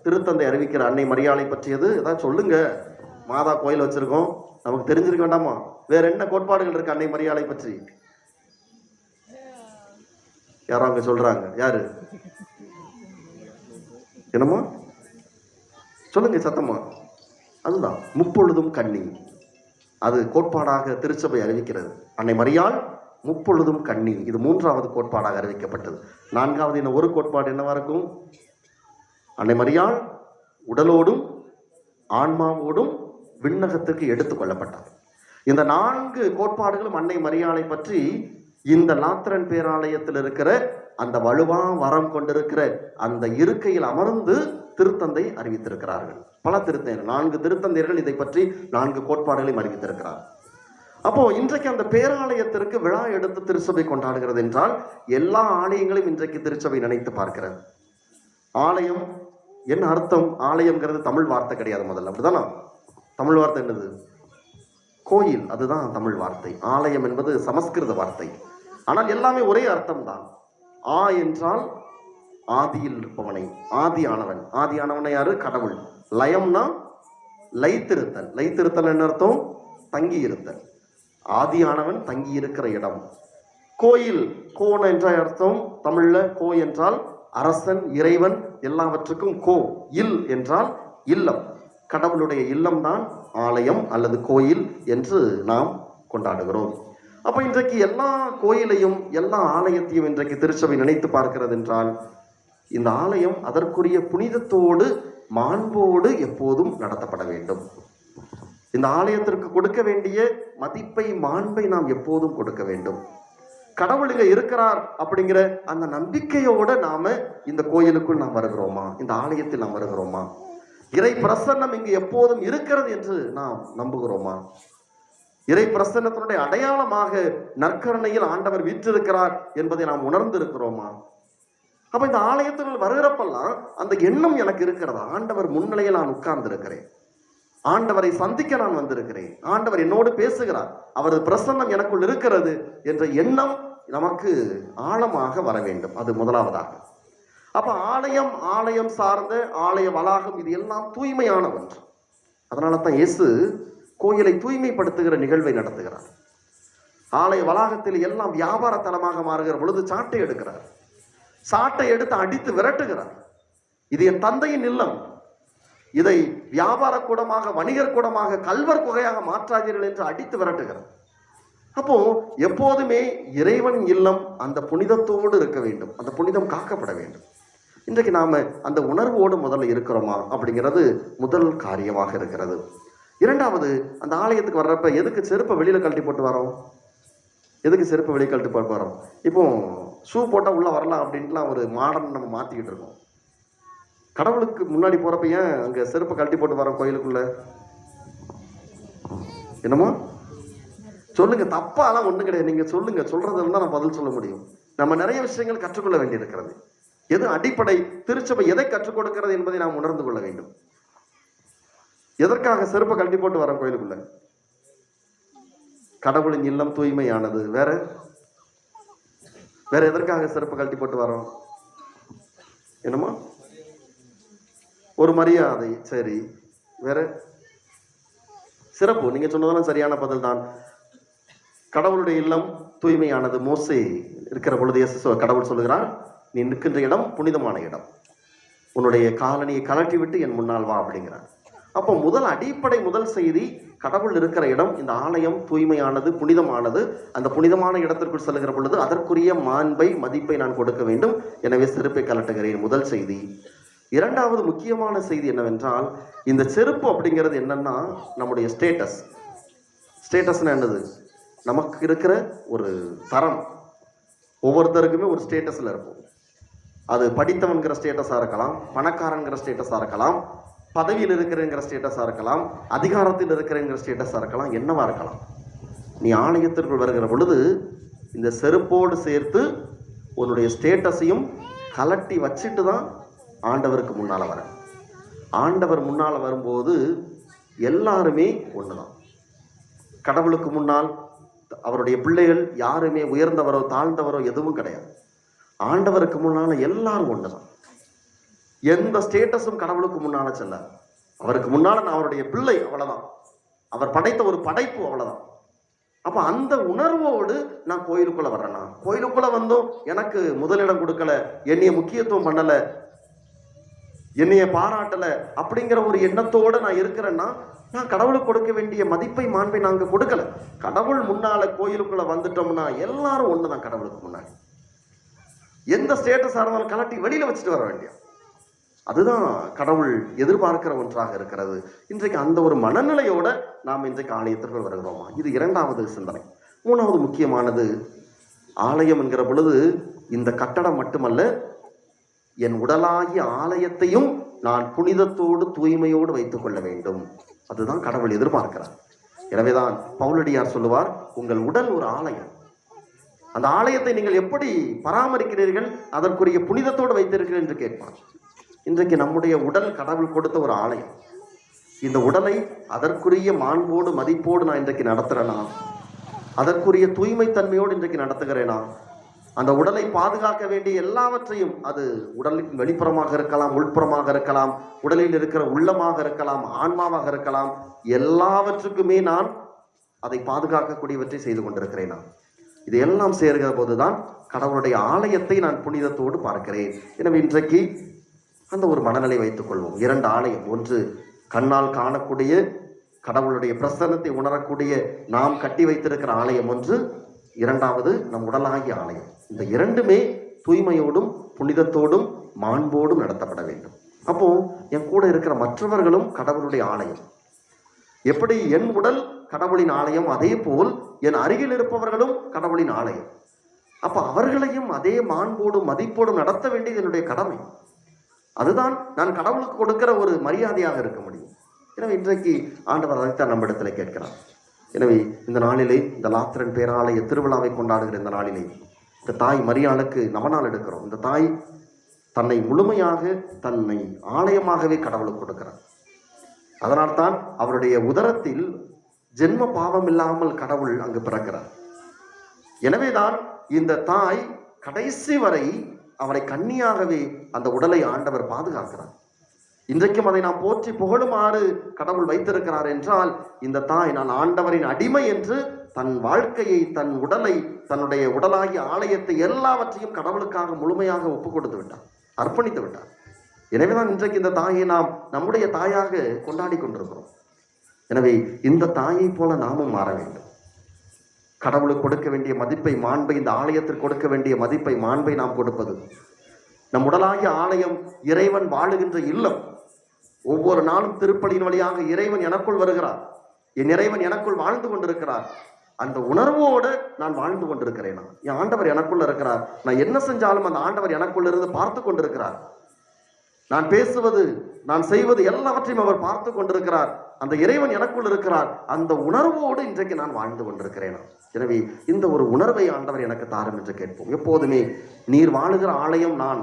திருத்தந்தை அறிவிக்கிற அன்னை மரியாளை பற்றியது ஏதாவது சொல்லுங்க, மாதா கோயில் வச்சிருக்கோம், நமக்கு தெரிஞ்சிருக்க வேண்டாமா? வேற என்ன கோட்பாடுகள் இருக்கு அன்னை மரியாளை பற்றி? யாரும் அங்க சொல்றாங்க. யாரு? என்னமா சொல்லுங்க சத்தமா. அதுதான் முப்பொழுதும் கன்னி. அது கோட்பாடாக திருச்சபை அறிவிக்கிறது. அன்னை மரியாள் முப்பொழுதும் கன்னி. இது மூன்றாவது கோட்பாடாக அறிவிக்கப்பட்டது. நான்காவது இன்னும் ஒரு கோட்பாடு என்னவா இருக்கும்? அன்னை மரியாள் உடலோடும் ஆன்மாவோடும் விண்ணகத்துக்கு எடுத்துக் கொள்ளப்பட்டார். இந்த 4 கோட்பாடுகளும் அன்னை மரியாளை பற்றி இந்த லாத்திரன் பேராலயத்தில் இருக்கிற அந்த வலுவா வரம் கொண்டிருக்கிற அந்த இருக்கையில் அமர்ந்து திருத்தந்தை அறிவித்திருக்கிறார்கள். பல திருத்தந்தையர்கள், 4 திருத்தந்தையர்கள் இதை பற்றி 4 கோட்பாடுகளையும் அறிவித்திருக்கிறார். அப்போ இன்றைக்கு அந்த பேராலயத்திற்கு விழா எடுத்து திருச்சபை கொண்டாடுகிறது என்றால் எல்லா ஆலயங்களையும் இன்றைக்கு திருச்சபை நினைத்து பார்க்கிறது. ஆலயம் என்ன அர்த்தம்? ஆலயம்ங்கிறது தமிழ் வார்த்தை கிடையாது. முதல்ல அப்படிதானா? தமிழ் வார்த்தை என்னது? கோயில். அதுதான் தமிழ் வார்த்தை. ஆலயம் என்பது சமஸ்கிருத வார்த்தை. ஆனால் எல்லாமே ஒரே அர்த்தம் தான். ஆ என்றால் ஆதியில் இருப்பவனை, ஆதியானவன். ஆதியானவனை யாரு? கடவுள். லயம்னா லைத்திருத்தல். லைத்திருத்தல் என்ன அர்த்தம்? தங்கி இருத்தல். ஆதியானவன் தங்கி இருக்கிற இடம். கோயில், கோன் என்ற அர்த்தம் தமிழ்ல. கோ என்றால் அரசன், இறைவன், எல்லாவற்றுக்கும் கோ. இல் என்றால் இல்லம். கடவுளுடைய இல்லம் தான் ஆலயம் அல்லது கோயில் என்று நாம் கொண்டாடுகிறோம். அப்ப இன்றைக்கு எல்லா கோயிலையும் எல்லா ஆலயத்தையும் இன்றைக்கு திருச்சபை நினைத்து பார்க்கிறது என்றால் இந்த ஆலயம் அதற்குரிய புனிதத்தோடு மாண்போடு எப்போதும் நடத்தப்பட வேண்டும். இந்த ஆலயத்திற்கு கொடுக்க வேண்டிய மதிப்பை, மாண்பை நாம் எப்போதும் கொடுக்க வேண்டும். கடவுள் இங்க இருக்கிறார் அப்படிங்கிற அந்த நம்பிக்கையோட நாம இந்த கோயிலுக்குள் நாம் வருகிறோமா? இந்த ஆலயத்தில் நாம் வருகிறோமா? இறை பிரசன்னம் இங்கு எப்போதும் இருக்கிறது என்று நாம் நம்புகிறோமா? இறை பிரசன்னத்தினுடைய அடையாளமாக நற்கருணையில் ஆண்டவர் வீற்றிருக்கிறார் என்பதை நாம் உணர்ந்து இருக்கிறோமா? அப்ப இந்த ஆலயத்தில் வருகிறப்பெல்லாம் அந்த எண்ணம் எனக்கு இருக்கிறது. ஆண்டவர் முன்னிலையில் நான் உட்கார்ந்து இருக்கிறேன், ஆண்டவரை சந்திக்க நான் வந்திருக்கிறேன், ஆண்டவர் என்னோடு பேசுகிறார், அவரது பிரசன்னம் எனக்குள் இருக்கிறது என்ற எண்ணம் நமக்கு ஆழமாக வர வேண்டும். அது முதலாவதாக. அப்ப ஆலயம் சார்ந்த ஆலய வளாகம் இது எல்லாம் தூய்மையான ஒன்று. அதனால தான் இயேசு கோயிலை தூய்மைப்படுத்துகிற நிகழ்வை நடத்துகிறார். ஆலய வளாகத்தில் எல்லாம் வியாபார தலமாக மாறுகிற பொழுது சாட்டை எடுக்கிறார், சாட்டை எடுத்து அடித்து விரட்டுகிறார். இது என் தந்தையின் இல்லம், இதை வியாபார கூடமாக, வணிகர் கூடமாக, கல்வர் குகையாக மாற்றாதீர்கள் என்று அடித்து விரட்டுகிறார். அப்போ எப்போதுமே இறைவன் இல்லம் அந்த புனிதத்தோடு இருக்க வேண்டும், அந்த புனிதம் காக்கப்பட வேண்டும். இன்றைக்கு நாம அந்த உணர்வோடு முதல்ல இருக்கிறோமா அப்படிங்கிறது முதல் காரியமாக இருக்கிறது. இரண்டாவது, அந்த ஆலயத்துக்கு வர்றப்ப எதுக்கு செருப்பை வெளியில கழட்டி போட்டு வரோம்? எதுக்கு செருப்பை வெளியே கழட்டி போட்டு வரோம்? இப்போ ஷூ போட்டால் உள்ள வரலாம் அப்படின்ட்டுலாம் ஒரு மாடர்ன் நம்ம மாற்றிக்கிட்டு இருக்கோம். கடவுளுக்கு முன்னாடி போகிறப்ப ஏன் அங்கே செருப்பை கழட்டி போட்டு வரோம் கோயிலுக்குள்ள? என்னமோ சொல்லுங்க, தப்பாலாம் ஒன்றும் கிடையாது. நீங்கள் சொல்லுங்க, சொல்றது இருந்தால் நான் பதில் சொல்ல முடியும். நம்ம நிறைய விஷயங்கள் கற்றுக்கொள்ள வேண்டியிருக்கிறது. எது அடிப்படை? திருச்சபை எதை கற்றுக் கொடுக்கிறது என்பதை நாம் உணர்ந்து கொள்ள வேண்டும். எதற்காக செருப்பை கழட்டி போட்டு வரோம் கோயிலுக்குள்ள? கடவுளின் இல்லம் தூய்மையானது. வேற எதற்காக செருப்பை கழட்டி போட்டு வரோம்? என்னமோ ஒரு மரியாதை. சரி, வேற சிறப்பு. நீங்க சொன்னதெல்லாம் சரியான பதில் தான். கடவுளுடைய இல்லம் தூய்மையானது. மோசே இருக்கிற பொழுது கடவுள் சொல்லுகிறார், நீ நிற்கின்ற இடம் புனிதமான இடம், உன்னுடைய காலணியை கலட்டி விட்டு என் முன்னால் வா அப்படிங்கிறார். அப்போ முதல் செய்தி, கடவுள் இருக்கிற இடம், இந்த ஆலயம் தூய்மையானது, புனிதமானது. அந்த புனிதமான இடத்திற்குள் செல்கிற பொழுது அதற்குரிய மாண்பை, மதிப்பை நான் கொடுக்க வேண்டும். எனவே செருப்பை கலட்டுகிறேன். முதல் செய்தி. இரண்டாவது முக்கியமான செய்தி என்னவென்றால், இந்த செருப்பு அப்படிங்கிறது என்னன்னா நம்முடைய ஸ்டேட்டஸ்னா என்னது? நமக்கு இருக்கிற ஒரு தரம். ஒவ்வொருத்தருக்குமே ஒரு ஸ்டேட்டஸ்ல இருக்கும். அது படித்தவன்கிற ஸ்டேட்டஸா இருக்கலாம், பணக்காரங்கிற ஸ்டேட்டஸா இருக்கலாம், பதவியில் இருக்கிறங்கிற ஸ்டேட்டஸா இருக்கலாம், அதிகாரத்தில் இருக்கிறங்கிற ஸ்டேட்டஸா இருக்கலாம், என்னவா இருக்கலாம். நீ ஆலயத்திற்குள் வருகிற பொழுது இந்த செருப்போடு சேர்த்து உன்னுடைய ஸ்டேட்டஸையும் கலட்டி வச்சுட்டு தான் ஆண்டவருக்கு முன்னால வர. ஆண்டவர் முன்னால வரும்போது எல்லாருமே ஒண்ணுதான். கடவுளுக்கு முன்னால் அவருடைய பிள்ளைகள் யாருமே உயர்ந்தவரோ தாழ்ந்தவரோ எதுவும் கிடையாது. ஆண்டவருக்கு முன்னால எல்லாரும் ஒண்ணுதான். எந்த ஸ்டேட்டஸும் கடவுளுக்கு முன்னால செல்ல. அவருக்கு முன்னால நான் அவருடைய பிள்ளை, அவ்வளவுதான். அவர் படைத்த ஒரு படைப்பு, அவ்வளவுதான். அப்ப அந்த உணர்வோடு நான் கோயிலுக்குள்ள வர்றேன்னா, கோயிலுக்குள்ள வந்தும் எனக்கு முதலிடம் கொடுக்கல, என்னைய முக்கியத்துவம் பண்ணல, என்னைய பாராட்டல அப்படிங்கிற ஒரு எண்ணத்தோடு நான் இருக்கிறேன்னா, நான் கடவுளுக்கு கொடுக்க வேண்டிய மதிப்பை, மாண்பை நாங்க கொடுக்கல. கடவுள் முன்னால கோயிலுக்குள்ள வந்துட்டோம்னா எல்லாரும் ஒண்ணுதான். கடவுளுக்கு முன்னாடி எந்த ஸ்டேட்டஸா இருந்தாலும் கலட்டி வெளியில வச்சுட்டு வர வேண்டிய, அதுதான் கடவுள் எதிர்பார்க்கிற ஒன்றாக இருக்கிறது. இன்றைக்கு அந்த ஒரு மனநிலையோட நாம் இன்றைக்கு ஆலயத்திற்குள் வருகிறோமா? இது இரண்டாவது சிந்தனை. மூணாவது முக்கியமானது, ஆலயம் என்கிற பொழுது இந்த கட்டடம் மட்டுமல்ல, என் உடலாகிய ஆலயத்தையும் நான் புனிதத்தோடு தூய்மையோடு வைத்துக் கொள்ள வேண்டும். அதுதான் கடவுள் எதிர்பார்க்கிறார். எனவேதான் பவுலடியார் சொல்லுவார், உங்கள் உடல் ஒரு ஆலயம். அந்த ஆலயத்தை நீங்கள் எப்படி பராமரிக்கிறீர்கள், அதற்குரிய புனிதத்தோடு வைத்திருக்கிறீர்கள் என்று கேட்பார். இன்றைக்கு நம்முடைய உடல் கடவுள் கொடுத்த ஒரு ஆலயம். இந்த உடலை அதற்குரிய மாண்போடு, மதிப்போடு நான் இன்றைக்கு நடத்துறேனா? அதற்குரிய தூய்மை தன்மையோடு இன்றைக்கு நடத்துகிறேனா? அந்த உடலை பாதுகாக்க வேண்டிய எல்லாவற்றையும், அது உடலின் வெளிப்புறமாக இருக்கலாம், உள்புறமாக இருக்கலாம், உடலில் இருக்கிற உள்ளமாக இருக்கலாம், ஆன்மாவாக இருக்கலாம், எல்லாவற்றுக்குமே நான் அதை பாதுகாக்கக்கூடியவற்றை செய்து கொண்டிருக்கிறேனா? இது எல்லாம் சேர்கிற போதுதான் கடவுளுடைய ஆலயத்தை நான் புனிதத்தோடு பார்க்கிறேன். எனவே இன்றைக்கு அந்த ஒரு மனநிலை வைத்துக் கொள்வோம். இரண்டு ஆலயம், ஒன்று கண்ணால் காணக்கூடிய கடவுளுடைய பிரசன்னத்தை உணரக்கூடிய நாம் கட்டி வைத்திருக்கிற ஆலயம் ஒன்று, இரண்டாவது நம் உடலாகிய ஆலயம். இந்த இரண்டுமே தூய்மையோடும் புனிதத்தோடும் மாண்போடும் நடத்தப்பட வேண்டும். அப்போ என் கூட இருக்கிற மற்றவர்களும் கடவுளுடைய ஆலயம். எப்படி என் உடல் கடவுளின் ஆலயம், அதே போல் என் அருகில் இருப்பவர்களும் கடவுளின் ஆலயம். அப்ப அவர்களையும் அதே மாண்போடும் மதிப்போடும் நடத்த வேண்டியது என்னுடைய கடமை. அதுதான் நான் கடவுளுக்கு கொடுக்கிற ஒரு மரியாதையாக இருக்க முடியும். எனவே இன்றைக்கு ஆண்டவர் அதைத்தான் நம்ம இடத்துல கேட்கிறார். எனவே இந்த நாளிலே, இந்த லாத்திரன் பேராலய திருவிழாவை கொண்டாடுகிற இந்த நாளிலே, இந்த தாய் மரியாளுக்கு நவநாள் எடுக்கிறோம். இந்த தாய் தன்னை முழுமையாக தன்னை ஆலயமாகவே கடவுளுக்கு கொடுக்கிறார். அதனால்தான் அவருடைய உதரத்தில் ஜென்ம பாவம் இல்லாமல் கடவுள் அங்கு பிறக்கிறார். எனவேதான் இந்த தாய் கடைசி வரை அவரை கன்னியாகவே அந்த உடலை ஆண்டவர் பாதுகாக்கிறார். இன்றைக்கும் அதை நாம் போற்றி புகழுமாறு கடவுள் வைத்திருக்கிறார் என்றால், இந்த தாய் நான் ஆண்டவரின் அடிமை என்று தன் வாழ்க்கையை, தன் உடலை, தன்னுடைய உடலாகிய ஆலயத்தை எல்லாவற்றையும் கடவுளுக்காக முழுமையாக ஒப்பு கொடுத்து விட்டார், அர்ப்பணித்து விட்டார். எனவேதான் இன்றைக்கு இந்த தாயை நாம் நம்முடைய தாயாக கொண்டாடி கொண்டிருக்கிறோம். எனவே இந்த தாயை போல நாமும் மாற வேண்டும். கடவுளுக்கு கொடுக்க வேண்டிய மதிப்பை, மாண்பை, இந்த ஆலயத்திற்கு கொடுக்க வேண்டிய மதிப்பை, மாண்பை நாம் கொடுப்பது. நம் உடலாகிய ஆலயம் இறைவன் வாழுகின்ற இல்லம். ஒவ்வொரு நாளும் திருப்பலியின் வழியாக இறைவன் எனக்குள் வருகிறார், என் இறைவன் எனக்குள் வாழ்ந்து கொண்டிருக்கிறார். அந்த உணர்வோடு நான் வாழ்ந்து கொண்டிருக்கிறேன். என் ஆண்டவர் எனக்குள்ள இருக்கிறார். நான் என்ன செஞ்சாலும் அந்த ஆண்டவர் எனக்குள்ள இருந்து பார்த்து கொண்டிருக்கிறார். நான் பேசுவது, நான் செய்வது எல்லாவற்றையும் அவர் பார்த்து கொண்டிருக்கிறார். அந்த இறைவன் எனக்குள் இருக்கிறார். அந்த உணர்வோடு இன்றைக்கு நான் வாழ்ந்து கொண்டிருக்கிறேன். எனவே இந்த ஒரு உணர்வை ஆண்டவர் எனக்கு தாரும் என்று கேட்போம். எப்போதுமே நீர் வாழுகிற ஆலயம் நான்,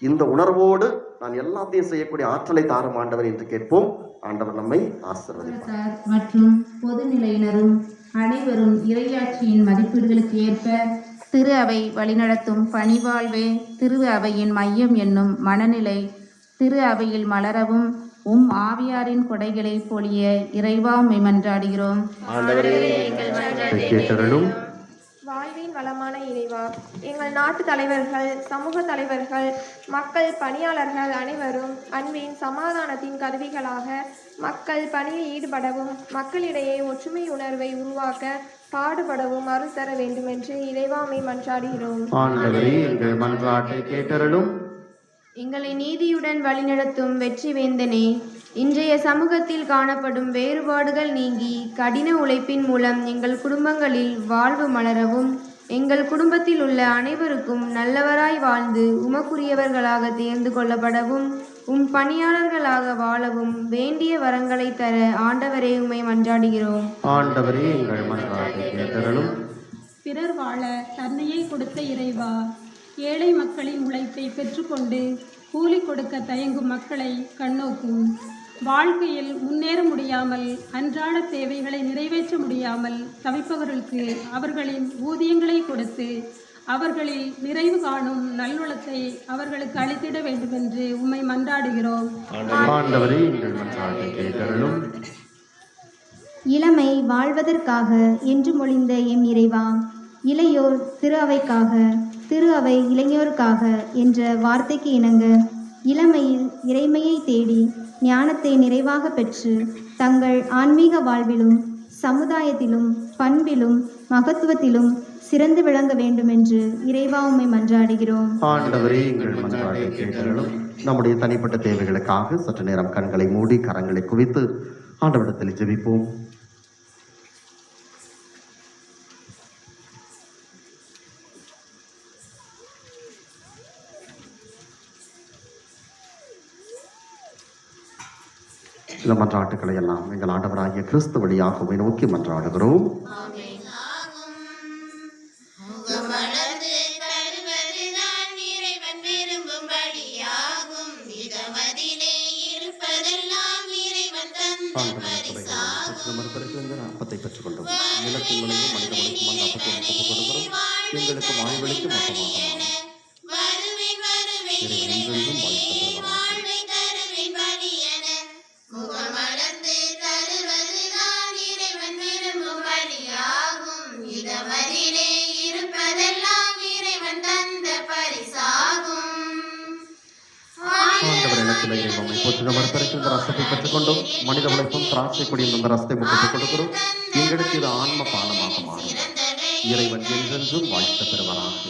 இந்த உணர்வோடு நான் எல்லாத்தையும் செய்யக்கூடிய ஆற்றலை தாரும் ஆண்டவர் என்று கேட்போம். ஆண்டவர் நம்மை ஆசீர்வதிப்பார். மற்றும் பொதுநிலையினரும் அனைவரும் இறையாட்சியின் மதிப்பீடுகளுக்கு ஏற்ப திரு அவை வழிநடத்தும் பணிவாழ்வே திரு அவையின் மையம் என்னும் மனநிலை திரு அவையில் மலரவும் ஆவியாரின் கொடைகளை பொழிய இறைவா உம்மை மன்றாடுகிறோம். வாழ்வின் வளமான இறைவா, எங்கள் நாட்டு தலைவர்கள், சமூக தலைவர்கள், மக்கள் பணியாளர்கள் அனைவரும் அன்பின் சமாதானத்தின் கருவிகளாக மக்கள் பணியில் ஈடுபடவும் மக்களிடையே ஒற்றுமை உணர்வை உருவாக்க பாடுபடவும் அருள் தர வேண்டும் என்று இறைவா உம்மை மன்றாடுகிறோம். ஆண்டவரே, எங்கள் மன்றாட்டை கேட்டருளும். எங்களை நீதியுடன் வழிநடத்தும் வெற்றி வேந்தனே, இன்றைய சமூகத்தில் காணப்படும் வேறுபாடுகள் நீங்கி கடின உழைப்பின் மூலம் எங்கள் குடும்பங்களில் வாழ்வு மலரவும் எங்கள் குடும்பத்தில் உள்ள அனைவருக்கும் நல்லவராய் வாழ்ந்து உமக்குரியவர்களாக தேர்ந்து கொள்ளப்படவும் பணியாளர்களாக வாழவும் வேண்டிய வரங்களை தர ஆண்டவரே உம்மை மன்றாடுகிறோம். ஆண்டவரே, எங்கள் மன்றாட்டை கேட்டருளும். பிறர் வாழ தன்னையே கொடுத்த இறைவா, ஏழை மக்களின் உழைப்பை பெற்றுக்கொண்டு கூலி கொடுக்க தயங்கும் மக்களை கண்ணோக்கும். வாழ்க்கையில் முன்னேற முடியாமல், அன்றாட தேவைகளை நிறைவேற்ற முடியாமல் தவிப்பவர்களுக்கு அவர்களின் ஊதியங்களை கொடுத்து அவர்களில் நிறைவு காணும் நல்வளத்தை அவர்களுக்கு அளித்திட வேண்டும் என்று உம்மை மன்றாடுகிறோம். ஆண்டவரே, எங்கள் மன்றாட்டை கேட்டருளும். இளமை வாழ்வதற்காக என்று மொழிந்த எம் இறைவா, இளையோர் திரு அவைக்காக, திரு அவை இளைஞருக்காக என்ற வார்த்தைக்கு இணங்க இளமையில் இறைமையை தேடி ஞானத்தை நிறைவாக பெற்று தங்கள் ஆன்மீக வாழ்விலும் சமுதாயத்திலும் பண்பிலும் மகத்துவத்திலும் சிறந்து விளங்க வேண்டும் என்று இறைவா உம்மை மன்றாடுகிறோம். ஆண்டவரே, எங்கள் மன்றாட்டை கேட்டருளும். நம்முடைய தனிப்பட்ட தேவைகளுக்காக சற்று நேரம் கண்களை மூடி கரங்களை குவித்து ஆண்டவரிடத்தில் ஜெபிப்போம். இந்த மன்றாட்டுக்களை எல்லாம் எங்கள் ஆண்டவராகிய கிறிஸ்து வழியாக நோக்கி மன்றாடுகிறோம். அப்பத்தை பெற்றுக் கொண்டோம். நிலத்தின் மனைவும் மனித மனைக்கும் அந்த அப்பத்தை ஒப்புக் கொடுக்கிறோம். எங்களுக்கு வாய்வெளிக்கு மொத்தமாக ரசத்தை பெற்றுக்கொண்டோம். மனித உழைப்பும் திராட்சை கொடியும் அந்த ரசத்தை முகத்துக் கொடுக்கிறோம். எங்களுக்கு இது ஆன்ம பானமாக மாறும். இறைவன் என்றென்றும் வாழ்த்து பெறுவராக.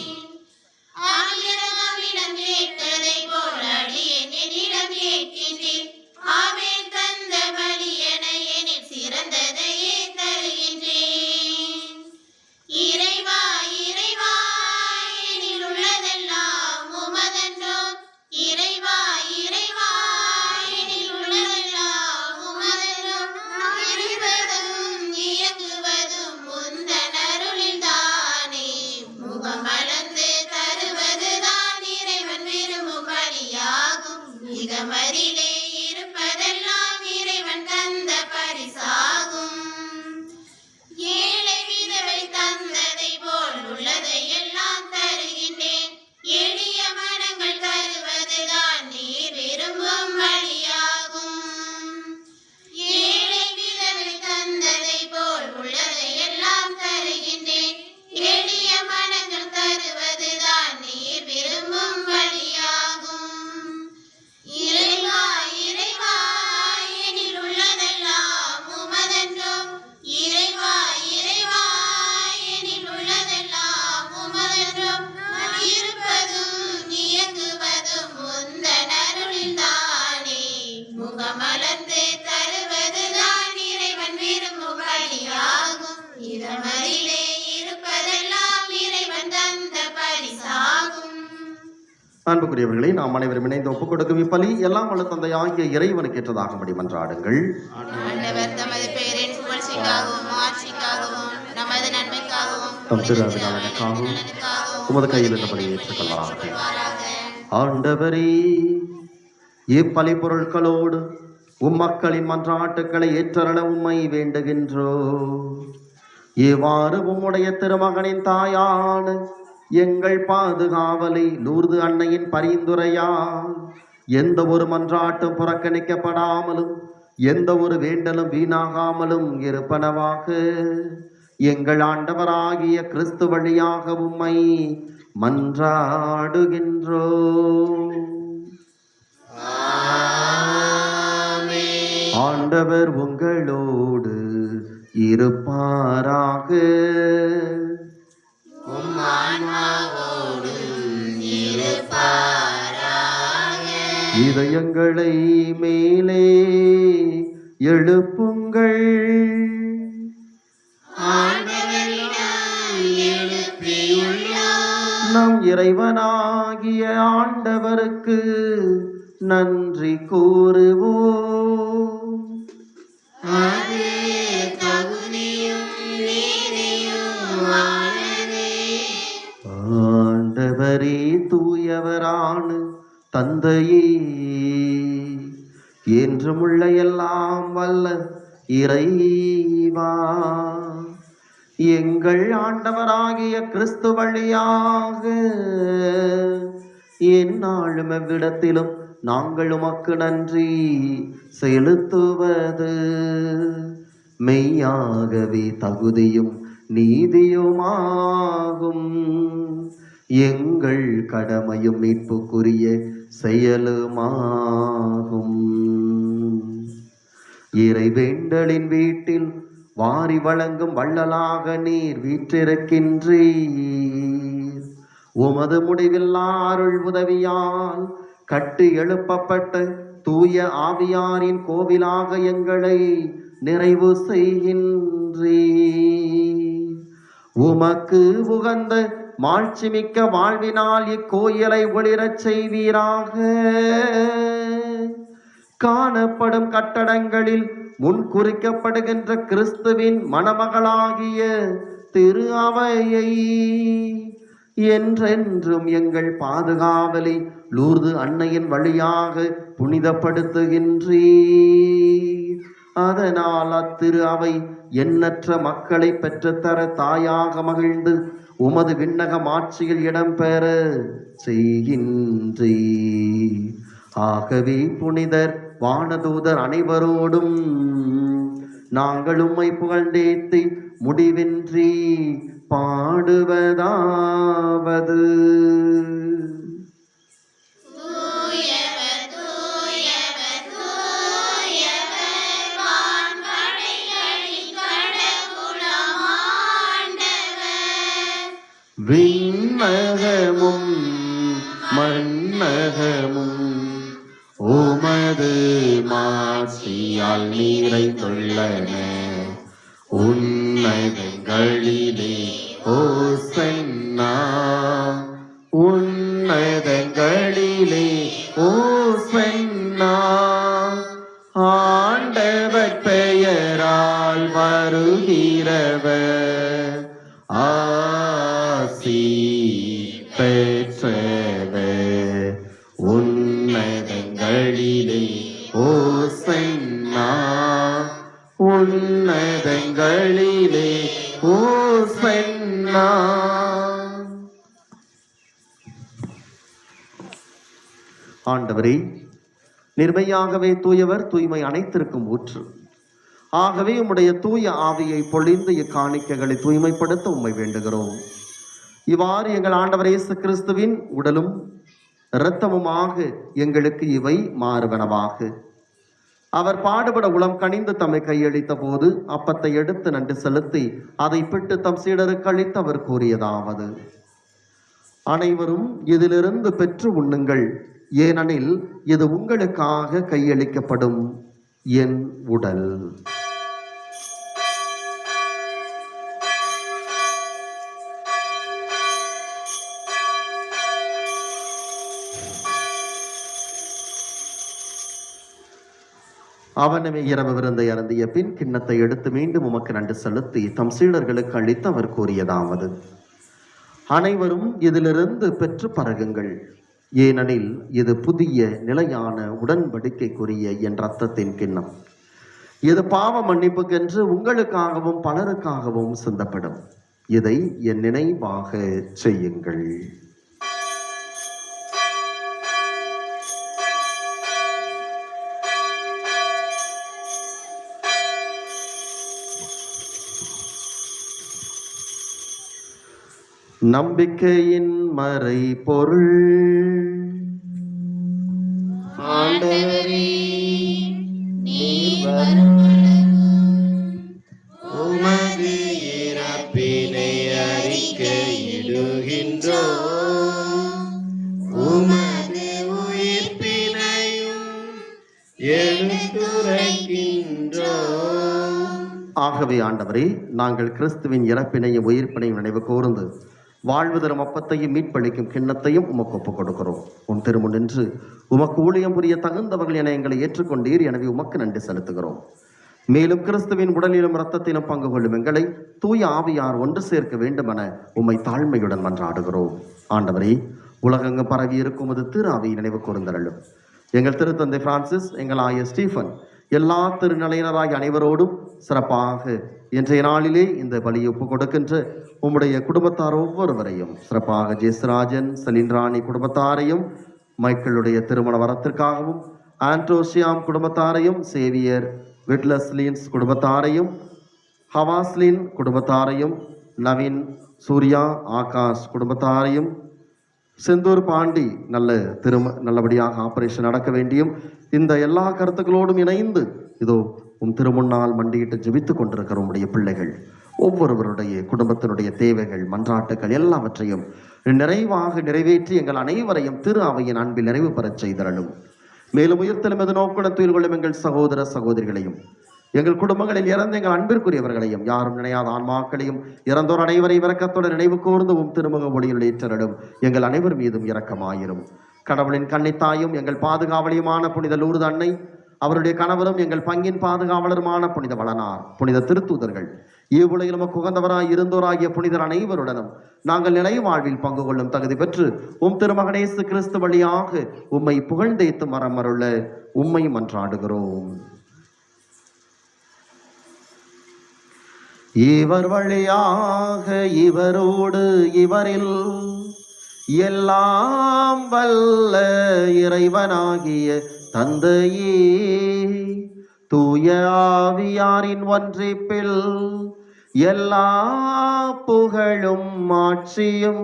மலர்ந்து மலர்ந்து தருவதுதான் இறைவன் விரும்பும் பலியாகும். இதமதிலே இருப்பதெல்லாம் இறைவன் தந்த பரிசாகும். அன்புக்குரியவர்களே, நாம் அனைவரும் இணைந்து ஒப்புக் கொடுக்கும் இப்பலி எல்லாம் வல்ல தந்தையாகிய இறைவனுக்கு ஏற்றதாகும்படி மன்றாடுங்கள். ஆண்டவர் தமது பெயரின் புகழ்ச்சிக்காகவும் ஆட்சிக்காகவும் நமது நன்மைக்காகவும் தம் திரு நலனுக்காகவும் உமது கையில் இருந்தபடி ஏற்றுக்கொள்வாராக. ஆண்டவரே, இப்பலி பொருட்களோடு உம்மக்களின் மன்றாட்டுக்களை ஏற்றருள உம்மை வேண்டுகின்றோ. இவ்வாறு உம்முடைய திருமகனின் தாயான எங்கள் பாதுகாவலை லூர்து அன்னையின் பரிந்துரையால் எந்த ஒரு மன்றாட்டும் புறக்கணிக்கப்படாமலும் எந்த ஒரு வேண்டலும் வீணாகாமலும் இருப்பனவாக எங்கள் ஆண்டவராகிய கிறிஸ்து வழியாக உம்மை மன்றாடுகின்றோ. ஆண்டவர் உங்களோடு இருப்பாராக. இதயங்களை மேலே எழுப்புங்கள். நம் இறைவனாகிய ஆண்டவருக்கு நன்றி கூறுவோம். ஆண்டவரே தூயவரான தந்தையே, என்றுமுள்ள எல்லாம் வல்ல இறைவா, எங்கள் ஆண்டவராகிய கிறிஸ்து வழியாக எந்நாளும் எவ்விடத்திலும் நாங்கள் உமக்கு நன்றி செலுத்துவது மெய்யாகவே தகுதியும் நீதியுமாகும். எங்கள் கடமையும் மீட்புக்குரிய செயலுமாகும். இறைவேண்டலின் வீட்டில் வாரி வழங்கும் வள்ளலாக நீர் வீற்றிருக்கின்றீர். உமது முடிவில்லா அருள் உதவியால் கட்டி எழுப்பப்பட்ட தூய ஆவியாரின் கோவிலாக எங்களை நிறைவு செய்கின்றீர். உமக்கு உகந்த மாட்சிமிக்க வாழ்வினால் இக்கோயிலை ஒளிரச் செய்வீராக. காணப்படும் கட்டடங்களில் முன்குறிக்கப்படுகின்ற கிறிஸ்துவின் மணமகளாகிய திரு அவையை என்றென்றும் எங்கள் பாதுகாவலை லூர்து அன்னையின் வழியாக புனிதப்படுத்துகின்றீர். அதனால் அத்திரு அவை எண்ணற்ற மக்களை பெற்றுத்தர தாயாக மகிழ்ந்து உமது விண்ணக ஆட்சியில் இடம்பெற செய்கின்றீர். ஆகவே புனிதர் வானதூதர் அனைவரோடும் நாங்கள் உம்மை புகழ்ந்தேத்தி முடிவின்றி பாடுவதாவது: விண்ணகமும் மண்ணகமும் உமது மாட்சியால் நிறைந்துள்ளன. உன்னதங்களிலே ஓசன்னா, உன்னதங்களிலே ஓசன்னா. ஆண்டவர் பெயரால் வருகிறவர் ஆசி பெற்றவர். உன்னதங்களிலே ஓசன்னா, உன்னதங்களிலே ஓசன்னா. ஆண்டவரே, நிர்மையாகவே தூயவர், தூய்மை அனைத்திற்கும் ஊற்று. ஆகவே உம்முடைய தூய ஆவியை பொழிந்து இக்காணிக்கைகளை தூய்மைப்படுத்த உம்மை வேண்டுகிறோம். இவ்வாறு எங்கள் ஆண்டவர் இயேசு கிறிஸ்துவின் உடலும் இரத்தமுமாக எங்களுக்கு இவை மாறுவனவாக. அவர் பாடுபட உளம் கனிந்து தம்மை கையளித்த போது அப்பத்தை எடுத்து நன்றி செலுத்தி அதை பிட்டு தம் சீடருக்கு அளித்து அவர் கூறியதாவது: அனைவரும் இதிலிருந்து பெற்று உண்ணுங்கள், ஏனெனில் இது உங்களுக்காக கையளிக்கப்படும் என் உடல். அவனமே இரவு விருந்தை அருந்திய பின் கிண்ணத்தை எடுத்து மீண்டும் உமக்கு நன்றி செலுத்தி தம் சீடர்களுக்கு அளித்து அவர் கூறியதாவது: அனைவரும் இதிலிருந்து பெற்று பருகுங்கள், ஏனெனில் இது புதிய நிலையான உடன்படிக்கைக்குரிய என் இரத்தத்தின் கிண்ணம். இது பாவ மன்னிப்புக்கென்று உங்களுக்காகவும் பலருக்காகவும் சிந்தப்படும். இதை என் நினைவாக செய்யுங்கள். நம்பிக்கையின் மறை பொருள். ஆண்டவரே, நீர் வருமளவும் உமது இறப்பினை அறிக்கையிடுகின்றோம், உமது உயிர்ப்பினையும் எடுத்துரைக்கின்றோம். ஆகவே ஆண்டவரே, நாங்கள் கிறிஸ்துவின் இறப்பினையும் உயிர்ப்பினையும் நினைவு கூர்ந்து வாழ்வு தரும் அப்பத்தையும் மீட்பளிக்கும் கிண்ணத்தையும் உமக்கு ஒப்புக் கொடுக்கிறோம். உன் திருமுன் நின்று உமக்கு ஊழியம் புரிய தகுந்தவர்கள் என எங்களை ஏற்றுக்கொண்டீர். எனவே உமக்கு நன்றி செலுத்துகிறோம். மேலும் கிறிஸ்துவின் உடலிலும் இரத்தத்திலும் பங்கு கொள்ளும் எங்களை தூய ஆவியார் ஒன்று சேர்க்க வேண்டுமென உம்மை தாழ்மையுடன் மன்றாடுகிறோம். ஆண்டவரே, உலகெங்கு பரவி இருக்கும் அது திரு ஆவியை நினைவு கூர்ந்தருளும். எங்கள் திருத்தந்தை பிரான்சிஸ், எங்கள் ஆய ஸ்டீஃபன், எல்லா திருநிலையினராகிய அனைவரோடும் சிறப்பாக இன்றைய நாளிலே இந்த பலியை ஒப்புக் கொடுக்கின்ற உம்முடைய குடும்பத்தார் ஒவ்வொருவரையும், சிறப்பாக ஜெயஸ்ராஜன் செலின்ராணி குடும்பத்தாரையும், மைக்கேலுடைய திருமண வரத்திற்காகவும் ஆண்ட்ரோசியாம் குடும்பத்தாரையும், சேவியர் விட்லஸ்லீன்ஸ் குடும்பத்தாரையும், ஹவாஸ்லின் குடும்பத்தாரையும், நவீன் சூர்யா ஆகாஷ் குடும்பத்தாரையும், செந்தூர் பாண்டி நல்லபடியாக ஆபரேஷன் நடக்க வேண்டியும் இந்த எல்லா கருத்துக்களோடும் இணைந்து இதோ உம் திருமுன்னால் மண்டியிட்டு ஜெபித்துக் கொண்டிருக்கிற உம்முடைய பிள்ளைகள் ஒவ்வொருவருடைய குடும்பத்தினுடைய தேவைகள் மன்றாட்டுகள் எல்லாவற்றையும் நிறைவாக நிறைவேற்றி எங்கள் அனைவரையும் திரு அவையின் அன்பில் நிறைவு பெறச் செய்தரலும். மேலும் உயிர்த்தலும் எது நோக்குடன் துயில் கொள்ளும் எங்கள் சகோதர சகோதரிகளையும், எங்கள் குடும்பங்களில் இறந்த எங்கள் அன்பிற்குரியவர்களையும், யாரும் நினையாத ஆன்மாக்களையும், இறந்தோர் அனைவரை இரக்கத்துடன் நினைவு கூர்ந்து உம் திருமுக ஒளியில் ஏற்றலும். எங்கள் அனைவர் மீதும் இரக்கமாயிரும். கடவுளின் கன்னித்தாயும் எங்கள் பாதுகாவலியுமான புனித லூர்து அன்னை, அவருடைய கணவரும் எங்கள் பங்கின் பாதுகாவலருமான புனித வளனார், புனித திருத்தூதர்கள், இவ்வுலகில் நமக்கு உகந்தவராய் இருந்தோராகிய புனிதர் அனைவருடனும் நாங்கள் நிலை வாழ்வில் பங்கு கொள்ளும் தகுதி பெற்று உம் திருமகனேசு கிறிஸ்து வழியாக உம்மை புகழ்ந்தேத்து மரமருள உம்மை மன்றாடுகிறோம். இவர் வழியாக இவரோடு இவரில் எல்லாம் வல்ல இறைவனாகிய தந்தையே, தூய ஆவியாரின் ஒன்றிப்பில் எல்லா புகழும் ஆட்சியும்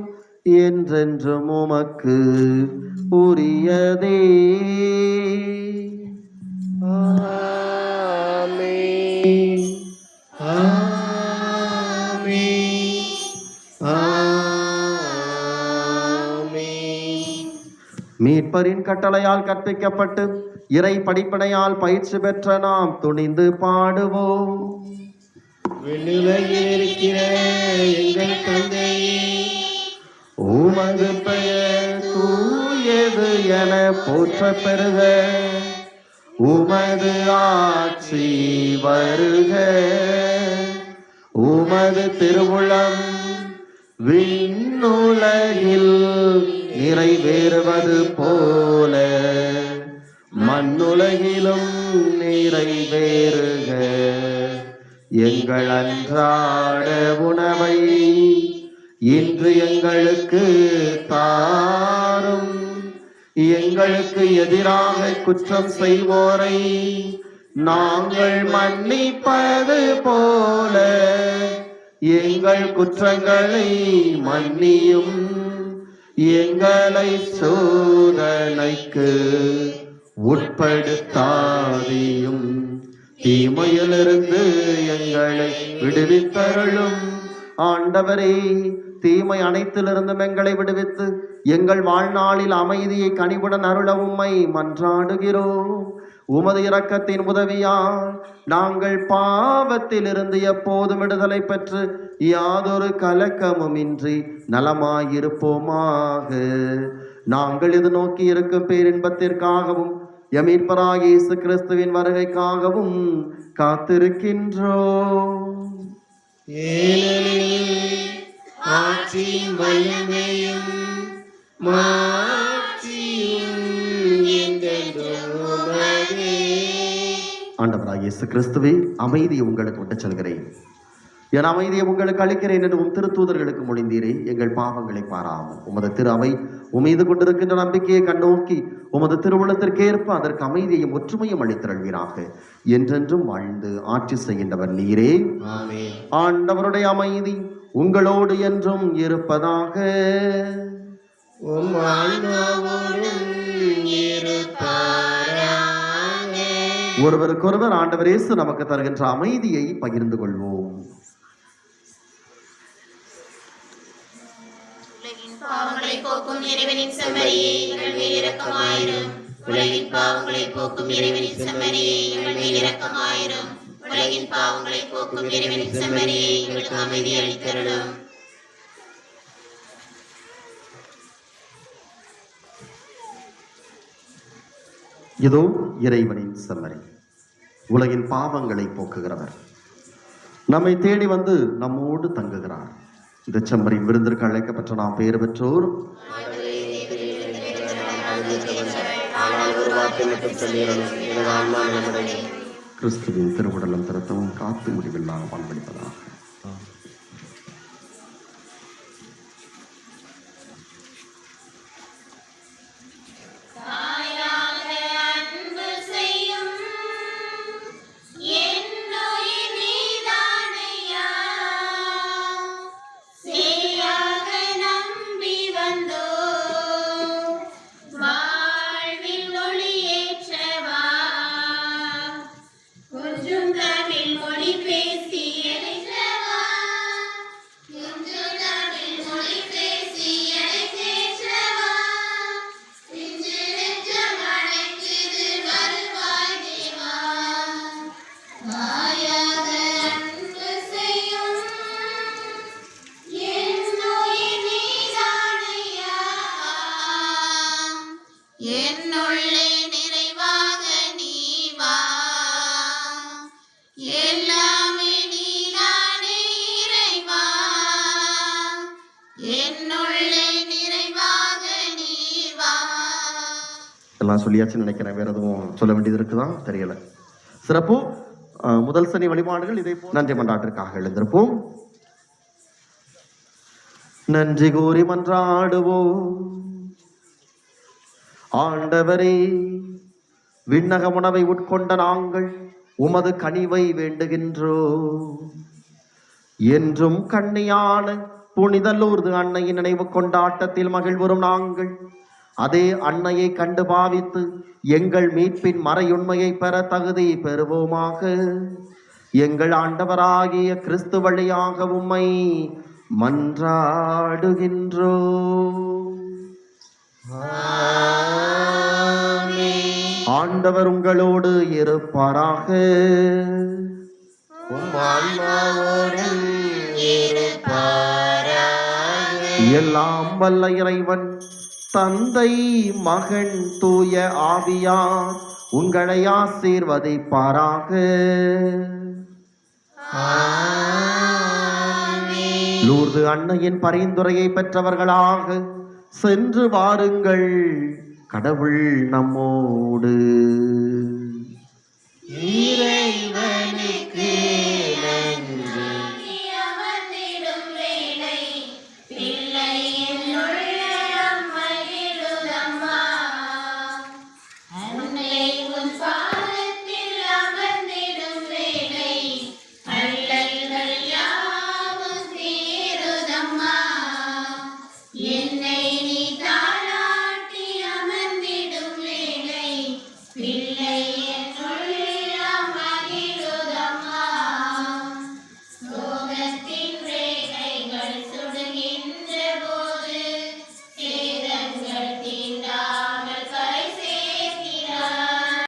என்றென்றும் உமக்கு உரியதே. ஆமென். மீட்பரின் கட்டளையால் கற்பிக்கப்பட்டு இறை படிப்பனையால் பயிற்சி பெற்ற நாம் துணிந்து பாடுவோம். விண்ணுலகில் இருக்கிற எங்கள் தந்தையே, உமது பெயர் தூயது என போற்ற பெறுக. உமது ஆட்சி வருக. உமது திருவுளம் விண்ணுலகில் நிறைவேறுவது போல மண்ணுலகிலும் நிறைவேறுக. எங்கள் அன்றாட உணவை இன்று எங்களுக்கு தாரும். எங்களுக்கு எதிராக குற்றம் செய்வோரை நாங்கள் மன்னிப்பது போல எங்கள் குற்றங்களை மன்னியும். எங்களை சோதனைக்கு உட்படுத்தாதேயும், தீமையிலிருந்து எங்களை விடுவித்தருளும். ஆண்டவரே, தீமை அனைத்திலிருந்தும் எங்களை விடுவித்து எங்கள் வாழ்நாளில் அமைதியை கனிவுடன் அருள உம்மை மன்றாடுகிறோம். உமது இரக்கத்தின் உதவியால் நாங்கள் பாவத்திலிருந்து எப்போதும் விடுதலை பெற்று யாதொரு கலக்கமுமின்றி நலமாயிருப்போமாக. நாங்கள் இது நோக்கி இருக்கும் பேரின்பத்திற்காகவும் மீட்பராகிய இயேசு கிறிஸ்துவின் வருகைக்காகவும் காத்திருக்கின்றோம். ஆட்சியும் வல்லமையும் மாட்சியும் என்றென்றும் உமதே. ஆண்டவராகிய இயேசு கிறிஸ்துவே, அமைதியை உங்களுக்கு விட்டுச் செல்கிறேன், என் அமைதியை உங்களுக்கு அளிக்கிறேன் என்று உம் திருத்தூதர்களுக்கு மொழிந்தீரே. எங்கள் பாவங்களை பாராமல் உமது திரு அவை உமீது கொண்டிருக்கின்ற நம்பிக்கையை கண்ணோக்கி உமது திருவுளத்திற்கேற்ப அதற்கு அமைதியையும் ஒற்றுமையும் அளித்திருள்வீராக. என்றென்றும் வாழ்ந்து ஆட்சி செய்கின்றவர் நீரே. ஆண்டவருடைய அமைதி உங்களோடு என்றும் இருப்பதாக. ஒருவருக்கொருவர் ஆண்டவர் இயேசு நமக்கு தருகின்ற அமைதியை பகிர்ந்து கொள்வோம். பாவங்களை போக்கும் இறைவனின் செம்மறியே, எங்கள் மேல் இரக்கமாயிரும். உலகின் பாவங்களை போக்கும் இறைவனின் செம்மறியே, எங்கள் மேல் இரக்கமாயிரும். உலகின் பாவங்களை போக்கும் இறைவனின் செம்மறியே, எங்களுக்கு அமைதி அளித்தருளும். இதோ இறைவனின் செம்மறி, உலகின் பாவங்களை போக்குகிறவர், நம்மை தேடி வந்து நம்மோடு தங்குகிறார். இந்த செம்மறியின் விருந்திற்கு அழைக்கப்பட்ட நாம் பெயர் பெற்றோர். கிறிஸ்துவின் திருவுடலும் திருத்தமும் காத்து முடிவில்லாக பண்பளிப்பதாக. எல்லாம் சொல்லியாச்சுன்னு நினைக்கிறேன். வேற எதுவும் சொல்ல வேண்டியது இருக்குதான் தெரியல. சிறப்பு முதல் சனி வழிபாடுகள் இதே போல் நன்றி மன்றாட்டிற்காக எழுந்திருப்போம். நன்றி கூறி மன்றாடுவோம். ஆண்டவரே, விண்ணக உணவை உட்கொண்ட நாங்கள் உமது கனிவை வேண்டுகின்றோம். என்றும் கண்ணியான புனித லூர்து அன்னையின் நினைவு கொண்டாட்டத்தில் மகிழ்வுறும் நாங்கள் அதே அன்னையை கண்டு பாவித்து எங்கள் மீட்பின் மறையுண்மையை பெற தகுதி பெறுவோமாக. எங்கள் ஆண்டவராகிய கிறிஸ்து வழியாக உம்மை மன்றாடுகின்றோம். ஆண்டவர் உங்களோடு இருப்பாராக. எல்லாம் வல்ல இறைவன் தந்தை, மகன், தூய ஆவியார் உங்களை ஆசீர்வதிப்பாராக. லூர்து அன்னையின் பரிந்துரையை பெற்றவர்களாக சென்று வாருங்கள். கடவுள் நம்மோடு.